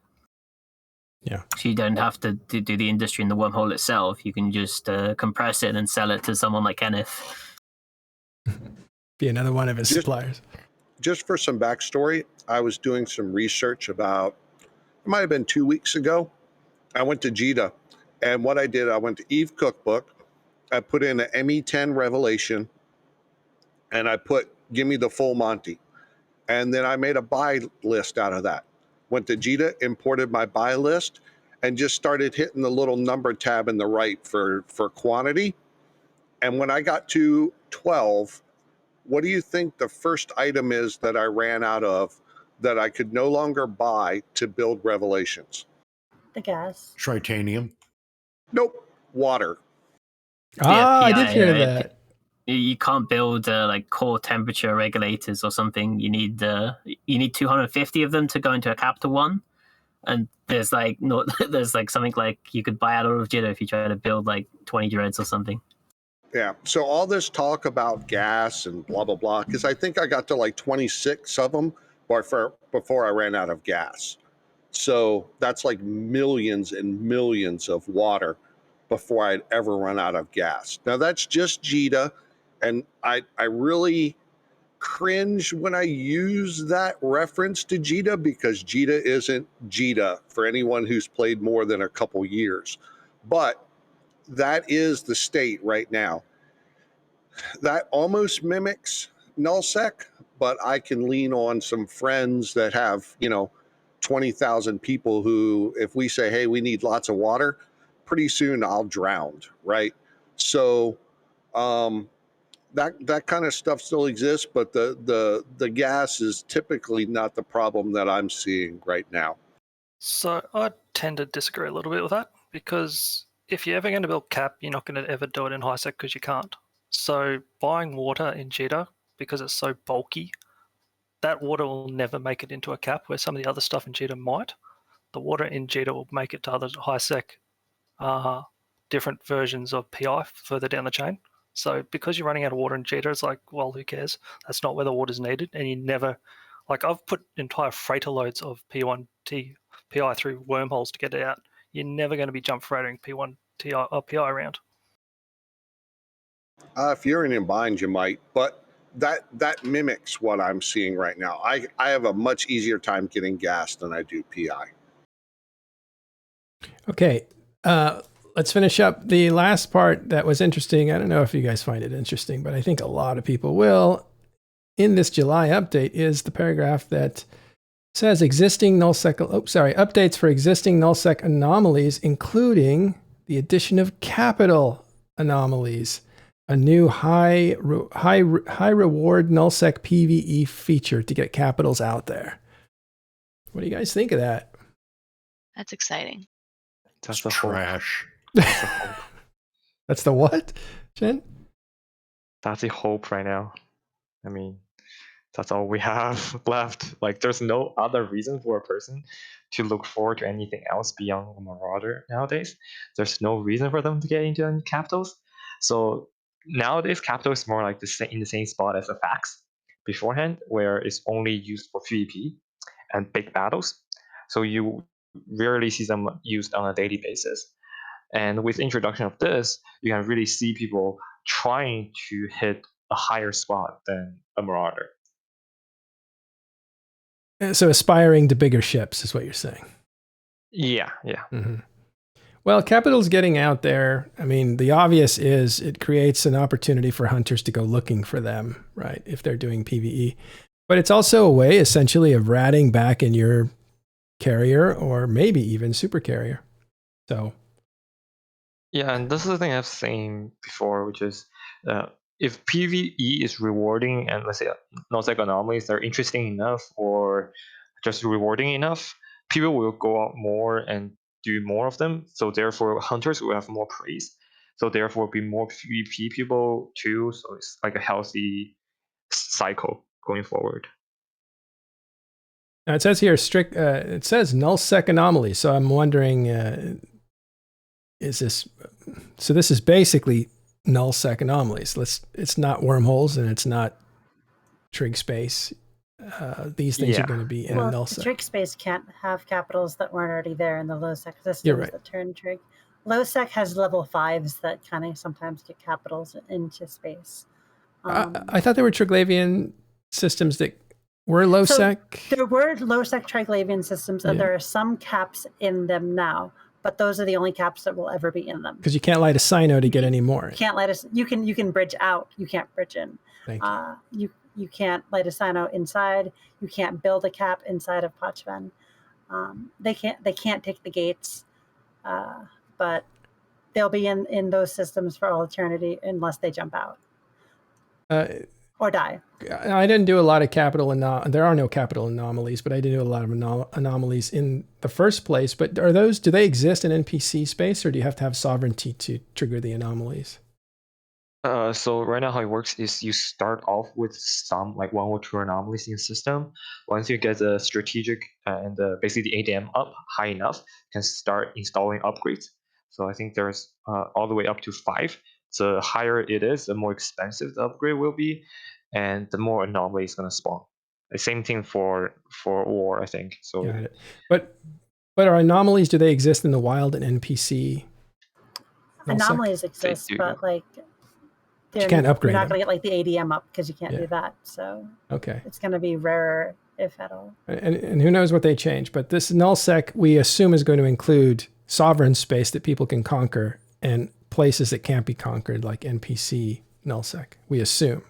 Yeah. So you don't have to do the industry in the wormhole itself. You can just compress it and sell it to someone like Kenneth. Be another one of his suppliers. Just for some backstory, I was doing some research about, it might have been 2 weeks ago. I went to Jita, and what I did, I went to Eve Cookbook. I put in an ME10 Revelation, and I put, give me the full Monty. And then I made a buy list out of that. Went to Jita, imported my buy list, and just started hitting the little number tab in the right for quantity. And when I got to 12, what do you think the first item is that I ran out of that I could no longer buy to build Revelations? The gas. Tritanium. Nope. Water. I did hear that. You can't build like core temperature regulators or something. You need 250 of them to go into a capital one, and there's like there's like something like you could buy out of Jita if you try to build like 20 dreads or something. Yeah. So all this talk about gas and blah blah blah, because I think I got to like 26 of them before I ran out of gas. So that's like millions and millions of water before I'd ever run out of gas. Now that's just Jita. And I really cringe when I use that reference to Jita because Jita isn't Jita for anyone who's played more than a couple years. But that is the state right now. That almost mimics nullsec, but I can lean on some friends that have, 20,000 people who, if we say, hey, we need lots of water, pretty soon I'll drown, right? So, that kind of stuff still exists, but the gas is typically not the problem that I'm seeing right now. So I tend to disagree a little bit with that because if you're ever going to build cap, you're not going to ever do it in high sec because you can't. So buying water in Jita, because it's so bulky, that water will never make it into a cap where some of the other stuff in Jita might. The water in Jita will make it to other high sec different versions of PI further down the chain. So because you're running out of water in Jita, it's like, well, who cares? That's not where the water's needed, and you never, Like I've put entire freighter loads of P1 PI through wormholes to get it out. You're never going to be jump freighting P1 TI or PI around. If you're in a bind, you might, but that mimics what I'm seeing right now. I have a much easier time getting gas than I do PI. Okay, let's finish up the last part that was interesting. I don't know if you guys find it interesting, but I think a lot of people will. In this July update is the paragraph that says updates for existing nullsec anomalies, including the addition of capital anomalies, a new high reward nullsec PvE feature to get capitals out there. What do you guys think of that? That's exciting. That's trash. That's the what, Jen? That's the hope right now. I mean, that's all we have left. Like, there's no other reason for a person to look forward to anything else beyond a Marauder nowadays. There's no reason for them to get into any capitals. So nowadays, capital is more like in the same spot as a fax beforehand, where it's only used for PvP and big battles. So you rarely see them used on a daily basis. And with the introduction of this, you can really see people trying to hit a higher spot than a Marauder. So aspiring to bigger ships is what you're saying. Yeah. Mm-hmm. Well, capital's getting out there. I mean, the obvious is it creates an opportunity for hunters to go looking for them, right? If they're doing PvE. But it's also a way, essentially, of ratting back in your carrier or maybe even super carrier. So. Yeah, and this is the thing I've seen before, which is if PvE is rewarding and let's say nullsec anomalies are interesting enough or just rewarding enough, people will go out more and do more of them. So therefore, hunters will have more praise. So therefore, be more PvP people too. So it's like a healthy cycle going forward. Now it says here it says nullsec anomalies. So I'm wondering, is this? So this is basically nullsec anomalies. It's not wormholes and it's not trig space. These things are going to be in a nullsec. Trig space can't have capitals that weren't already there in the low sec systems. You're right. That turn trig. Low sec has level 5s that kind of sometimes get capitals into space. I thought there were Triglavian systems that were low sec. There were low sec Triglavian systems, and there are some caps in them now. But those are the only caps that will ever be in them. Because you can't light a Sino to get any more. You can bridge out. You can't bridge in. Thank you. You can't light a Sino inside. You can't build a cap inside of Pochven. They can't take the gates, but they'll be in those systems for all eternity unless they jump out or die. I didn't do a lot of capital there are no capital anomalies, but I did do a lot of anomalies in the first place. But do they exist in NPC space, or do you have to have sovereignty to trigger the anomalies? So right now how it works is you start off with some like 1 or 2 anomalies in the system. Once you get the strategic and basically the ADM up high enough, you can start installing upgrades. So I think there's all the way up to 5. The higher it is, the more expensive the upgrade will be, and the more anomaly is going to spawn. The same thing for war, I think. So, got it. But are anomalies, do they exist in the wild and NPC? Anomalies exist, but like you can't upgrade. You're not going to get like the ADM up because you can't do that. So it's going to be rarer, if at all. And who knows what they change? But this nullsec we assume is going to include sovereign space that people can conquer and places that can't be conquered, like NPC nullsec. We assume.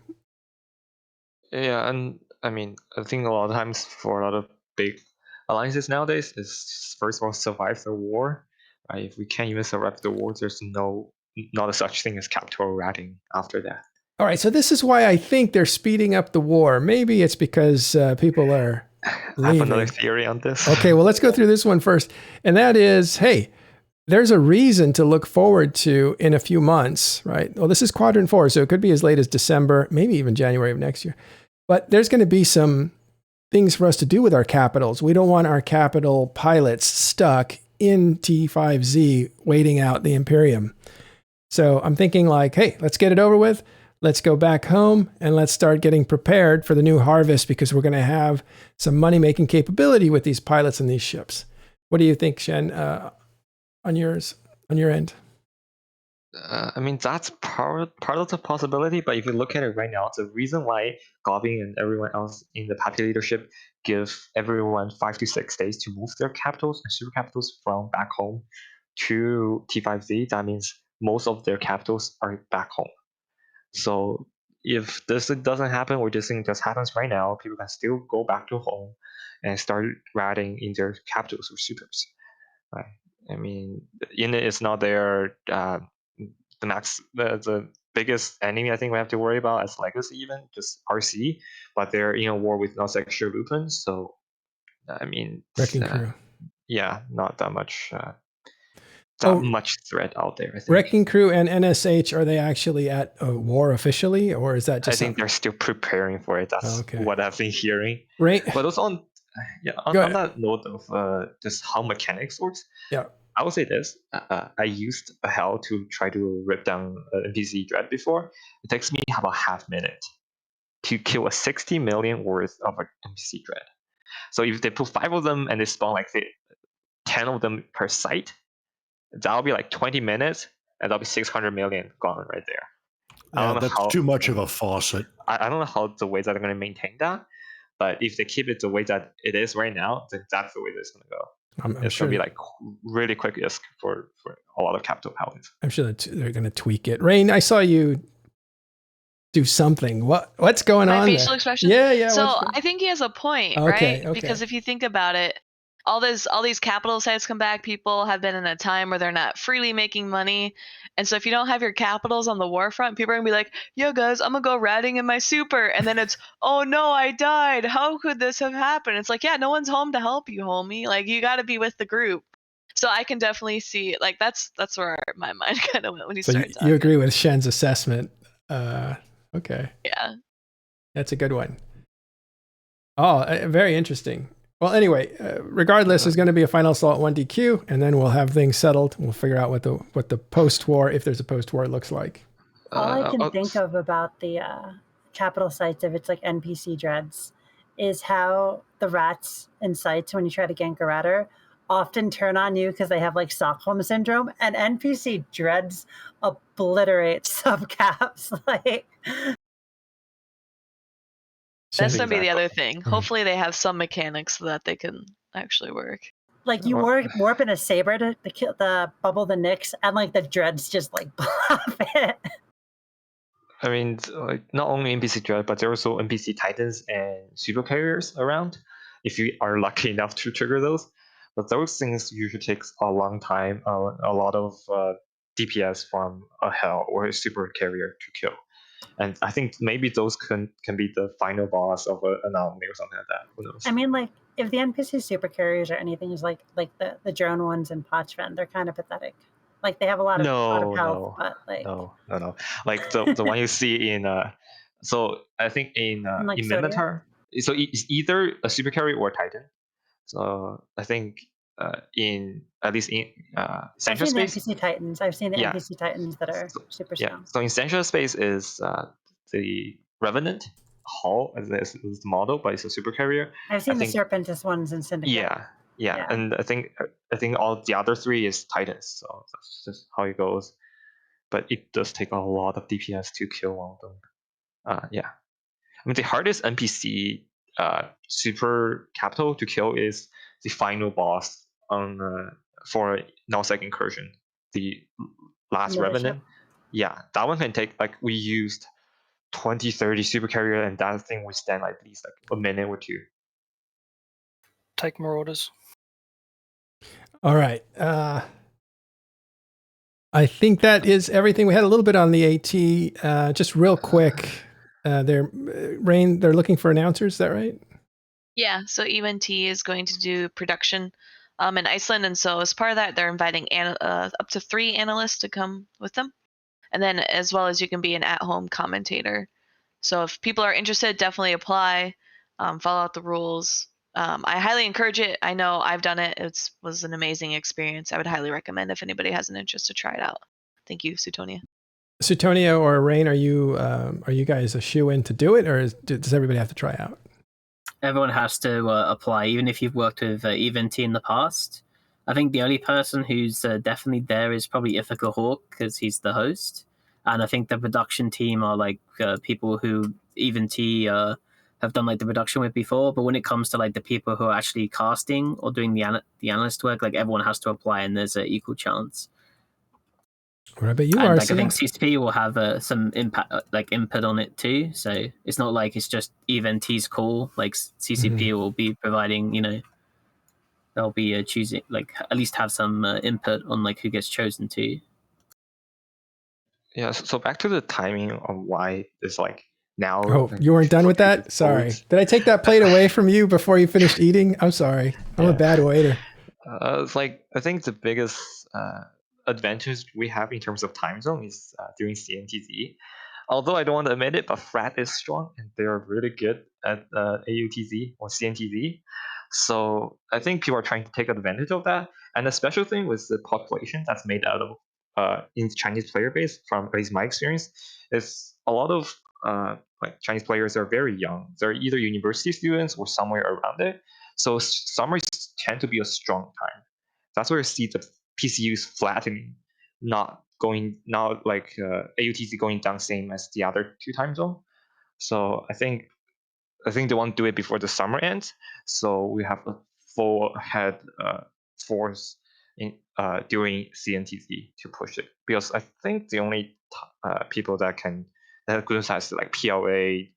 Yeah, and I mean, I think a lot of times for a lot of big alliances nowadays is first of all survive the war. Right? If we can't even survive the war, there's not a such thing as capital ratting after that. All right, so this is why I think they're speeding up the war. Maybe it's because people are leaving. I have another theory on this. Okay, well, let's go through this one first. And that is, hey, there's a reason to look forward to in a few months, right? Well, this is Quadrant 4, so it could be as late as December, maybe even January of next year. But there's going to be some things for us to do with our capitals. We don't want our capital pilots stuck in T5Z waiting out the Imperium. So I'm thinking like, hey, let's get it over with. let's go back home and let's start getting prepared for the new harvest, because we're going to have some money-making capability with these pilots and these ships. What do you think, Shen, on your end? I mean, that's part of the possibility, but if you look at it right now, the reason why Gobbing and everyone else in the Pappy leadership give everyone 5 to 6 days to move their capitals and super capitals from back home to T5Z, that means most of their capitals are back home. So if this doesn't happen, or this thing just happens right now, people can still go back to home and start riding in their capitals or supers. Right? I mean, Init is not there. The biggest enemy I think we have to worry about as Legacy, even just RC, but they're in a war with Nosec Lupin, so I mean, Wrecking Crew. Yeah, not that much. Oh, much threat out there. I think. Wrecking Crew and NSH, are they actually at a war officially, or is that just? I think they're still preparing for it. That's what I've been hearing. Right. But also on that note of just how mechanics works. Yeah. I would say this. I used a hell to try to rip down an NPC dread before. It takes me about half minute to kill a 60 million worth of an NPC dread. So if they put 5 of them and they spawn like 10 of them per site, that'll be like 20 minutes, and that'll be 600 million gone right there. Yeah, that's too much of a faucet. I don't know how the way that they're going to maintain that, but if they keep it the way that it is right now, then that's the way that it's going to go. It's sure going to be like really quick ISK for a lot of capital pilots. I'm sure that they're going to tweak it. Rain, I saw you do something. What's going on? My facial there? expression? Yeah. So I think he has a point, right? Okay. Because if you think about it, all these capital sites come back. People have been in a time where they're not freely making money, and so if you don't have your capitals on the war front, people are gonna be like, "Yo, guys, I'm gonna go ratting in my super," and then it's, "Oh no, I died. How could this have happened?" It's like, yeah, no one's home to help you, homie. Like you got to be with the group. So I can definitely see, like that's where my mind kind of went when you started talking. You agree with Shen's assessment? Okay. Yeah. That's a good one. Oh, very interesting. Well, anyway, regardless, there's going to be a final assault 1DQ, and then we'll have things settled. We'll figure out what the post-war, if there's a post-war, looks like. All I can think of about the capital sites, if it's like NPC dreads, is how the rats in sites, when you try to gank a ratter, often turn on you because they have like Stockholm syndrome, and NPC dreads obliterate subcaps. Like that's gonna be the other thing. Hopefully they have some mechanics so that they can actually work. Like you warp in a saber to kill the bubble the Nyx, and like the dreads just like pop it. I mean, like not only NPC dread, but there are also NPC titans and super carriers around. If you are lucky enough to trigger those, but those things usually takes a long time, a lot of DPS from a hell or a super carrier to kill. And I think maybe those can be the final boss of an anomaly or something like that. Who knows? I mean, like if the NPC super carriers or anything is like the drone ones in Pochven, they're kind of pathetic. Like they have a lot of health, but like no. Like the one you see in so I think in Minmatar. So it's either a super carrier or a titan. So I think in at least in Central Space. I've seen the NPC Titans. I've seen the NPC Titans that are super strong. Yeah. So in Central Space is the Revenant Hull as the model, but it's a super carrier. I've seen the Serpentis ones in Syndicate. Yeah. And I think all the other 3 is Titans. So that's just how it goes. But it does take a lot of DPS to kill one of them. Yeah. I mean, the hardest NPC super capital to kill is the final boss on for Nullsec Incursion, the last Revenant. Yeah, that one can take, like, we used 20-30 super carrier, and that thing would stand at least like a minute or 2. Take Marauders. All right. I think that is everything. We had a little bit on the AT. Just real quick. They're looking for announcers. Is that right? Yeah. So EMT is going to do production in Iceland, and so as part of that, they're inviting up to 3 analysts to come with them, and then as well as you can be an at-home commentator. So if people are interested, definitely apply. Follow out the rules. I highly encourage it. I know I've done it. It was an amazing experience. I would highly recommend if anybody has an interest to try it out. Thank you, Sutonia. Sutonio or Rain, are you guys a shoe-in to do it, or does everybody have to try out? Everyone has to apply, even if you've worked with EVNT in the past. I think the only person who's definitely there is probably Ithaca Hawk, because he's the host. And I think the production team are like people who EVNT have done like the production with before. But when it comes to like the people who are actually casting or doing the analyst work, like everyone has to apply, and there's an equal chance. What about you, And RC? like I think CCP will have some impact, input on it too. So it's not like it's just EVNT's call. Like CCP will be providing, they'll be choosing, like at least have some input on like who gets chosen to. Yeah. So back to the timing of why it's like now. Oh, like, you weren't done with that? Sorry. Did I take that plate away from you before you finished eating? I'm sorry. I'm a bad waiter. It's like, I think the biggest advantage we have in terms of time zone is doing CNTZ. Although I don't want to admit it, but Frat is strong and they're really good at AUTZ or CNTZ. So I think people are trying to take advantage of that. And the special thing with the population that's made out of in Chinese player base, from at least my experience, is a lot of like Chinese players are very young. They're either university students or somewhere around it. So summers tend to be a strong time. That's where you see the PCUs flattening, not like AUTC going down same as the other two time zone. So I think they want to do it before the summer ends. So we have a full head force in during CNTZ to push it, because I think the only people that have groups has like PLA,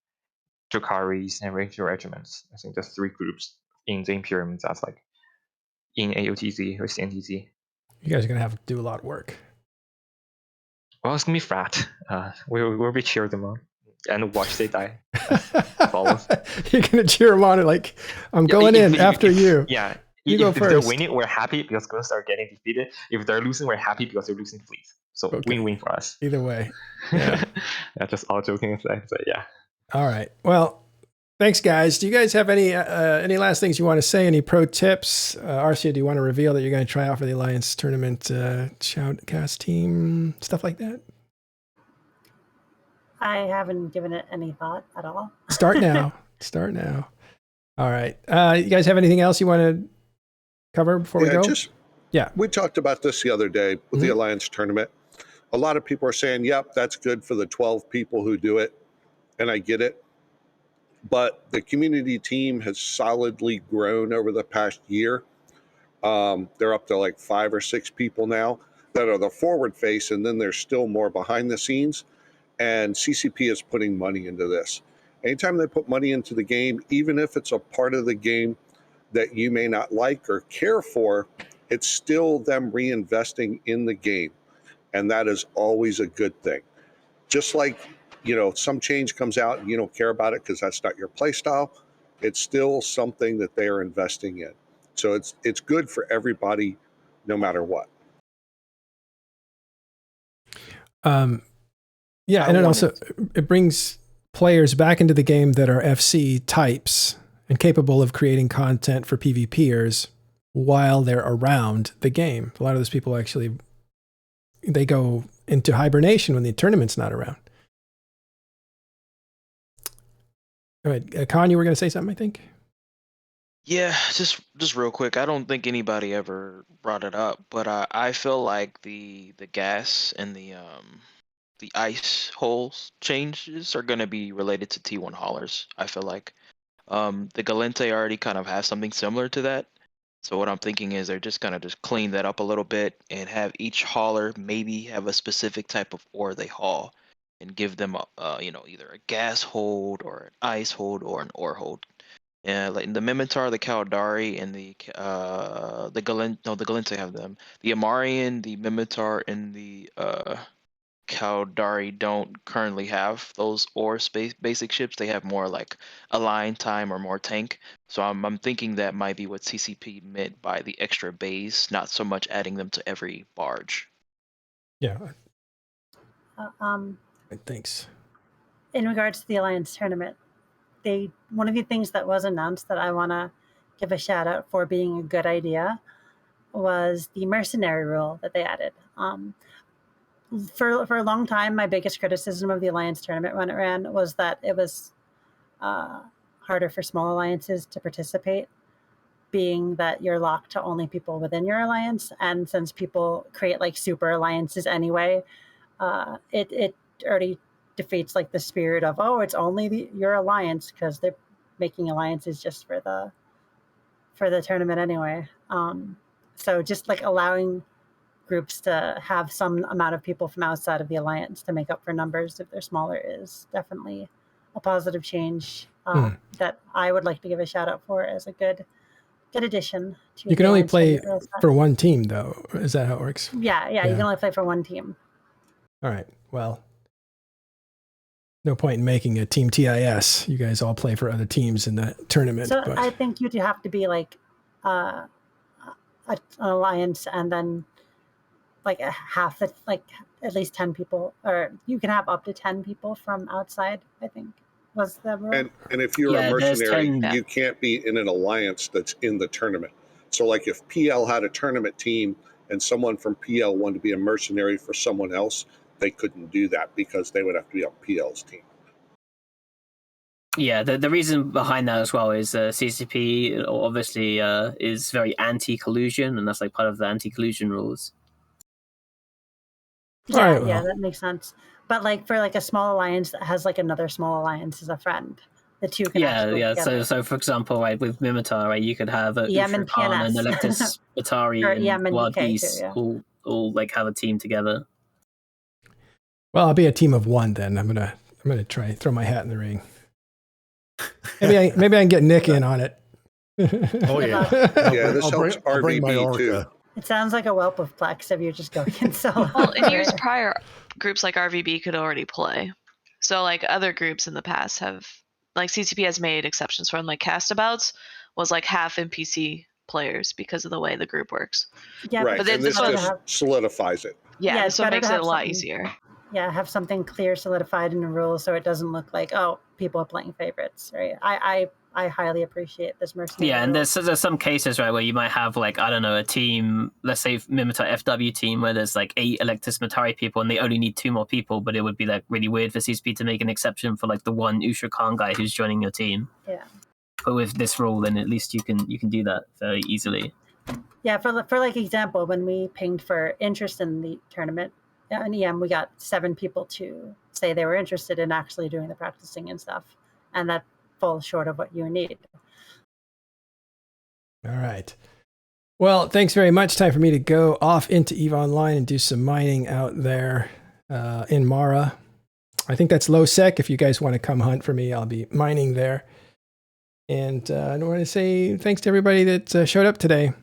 Drukaris, and Ranger regiments. I think there's 3 groups in the Imperium that's like in AOTZ or CNTZ. You guys are going to have to do a lot of work. Well, it's going to be Frat. We'll be cheering them on and watch they die. Follows. You're going to cheer them on like, I'm going in after you. Yeah. You go if first. They're winning, we're happy because ghosts are getting defeated. If they're losing, we're happy because they're losing fleets. So win-win for us. Either way. Yeah. Just all joking aside, but yeah. All right. Well, thanks, guys. Do you guys have any last things you want to say? Any pro tips? Arcia, do you want to reveal that you're going to try out for the Alliance Tournament shoutcast team, stuff like that? I haven't given it any thought at all. Start now. Start now. All right. You guys have anything else you want to cover before we go? We talked about this the other day with the Alliance Tournament. A lot of people are saying, yep, that's good for the 12 people who do it. And I get it. But the community team has solidly grown over the past year. They're up to like 5 or 6 people now that are the forward face, and then there's still more behind the scenes. And CCP is putting money into this. Anytime they put money into the game, even if it's a part of the game that you may not like or care for, it's still them reinvesting in the game. And that is always a good thing. Just like, some change comes out and you don't care about it because that's not your play style, it's still something that they are investing in. So it's good for everybody, no matter what. Yeah, and it brings players back into the game that are FC types and capable of creating content for PvPers while they're around the game. A lot of those people actually, they go into hibernation when the tournament's not around. All right, Con, you were going to say something, I think? Yeah, just real quick. I don't think anybody ever brought it up, but I feel like the gas and the ice holes changes are going to be related to T1 haulers. I feel like the Galente already kind of has something similar to that. So what I'm thinking is they're just gonna just clean that up a little bit and have each hauler maybe have a specific type of ore they haul, and give them either a gas hold or an ice hold or an ore hold. Yeah, like the Minmatar, the Caldari, and the Galente have them. The Amarian, the Minmatar, and the Caldari don't currently have those ore space basic ships. They have more like align time or more tank. So I'm thinking that might be what CCP meant by the extra bays, not so much adding them to every barge. Yeah. Thanks. In regards to the Alliance Tournament, one of the things that was announced that I want to give a shout out for being a good idea was the mercenary rule that they added. for a long time, my biggest criticism of the Alliance tournament when it ran was that it was harder for small alliances to participate, being that you're locked to only people within your alliance. And since people create like super alliances anyway, it already defeats like the spirit of, oh, it's only your alliance, because they're making alliances just for the tournament anyway. So just like allowing groups to have some amount of people from outside of the alliance to make up for numbers if they're smaller is definitely a positive change that I would like to give a shout out for as a good addition to You can the only Alliance play tournament. for one team, though. Is that how it works? Yeah, you can only play for one team. All right. Well, no point in making a team TIS. You guys all play for other teams in the tournament. So but I think you'd have to be like an alliance, and then like a half, like at least 10 people, or you can have up to 10 people from outside, I think was the rule. And if you're Yeah, a there's mercenary, 10. you can't be in an alliance that's in the tournament. So like if PL had a tournament team and someone from PL wanted to be a mercenary for someone else, they couldn't do that because they would have to be on PL's team. Yeah, the reason behind that as well is CCP obviously is very anti-collusion, and that's like part of the anti-collusion rules. All right, well. Yeah, that makes sense. But like for like a small alliance that has like another small alliance as a friend, the two can actually Yeah. together. So for example, right, with Minmatar, right, you could have EM and Ushrakan and PNS. Electus Batari Or and EM and Wild DK too, Geese yeah. all like have a team together. Well, I'll be a team of one then. I'm gonna try throw my hat in the ring. Maybe I can get Nick in on it. Oh yeah. Yeah, this helps I'll bring my RVB too. Orca. It sounds like a whelp of Plex if you're just going in solo. Well, in years prior, groups like RVB could already play. So like other groups in the past have, like CCP has made exceptions for them. Like Castabouts was like half NPC players because of the way the group works. Yeah, Right, but and this just solidifies it. Yeah, it's this one better makes to it have a lot something- easier. Yeah, have something clear, solidified in the rules, so it doesn't look like, oh, people are playing favorites, right? I highly appreciate this mercenary. Yeah, and rule. there's some cases, right, where you might have like, I don't know, a team, let's say Minmatar FW team, where there's like 8 Electus Matari people and they only need 2 more people, but it would be like really weird for CSP to make an exception for like the one Ushrakan guy who's joining your team. Yeah. But with this rule, then at least you can do that very easily. Yeah, for like example, when we pinged for interest in the tournament in EM, we got 7 people to say they were interested in actually doing the practicing and stuff, and that falls short of what you need. All right. Well, thanks very much. Time for me to go off into EVE Online and do some mining out there in Mara. I think that's low sec. If you guys want to come hunt for me, I'll be mining there. And I want to say thanks to everybody that showed up today.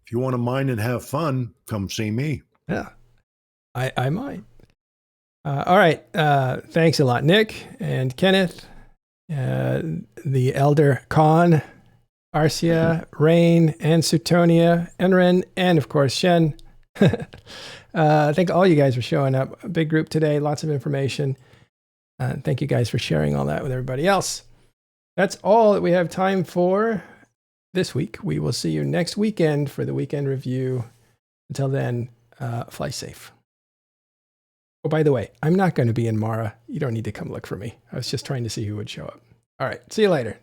If you want to mine and have fun, come see me. Yeah, I might. All right. Thanks a lot, Nick and Kenneth, the Elder Khan, Arcia, Rain, and Sutonia, Enren, and of course, Shen. I think all you guys for showing up. A big group today, lots of information. Thank you guys for sharing all that with everybody else. That's all that we have time for this week. We will see you next weekend for the weekend review. Until then, fly safe. Oh, by the way, I'm not going to be in Mara. You don't need to come look for me. I was just trying to see who would show up. All right. See you later.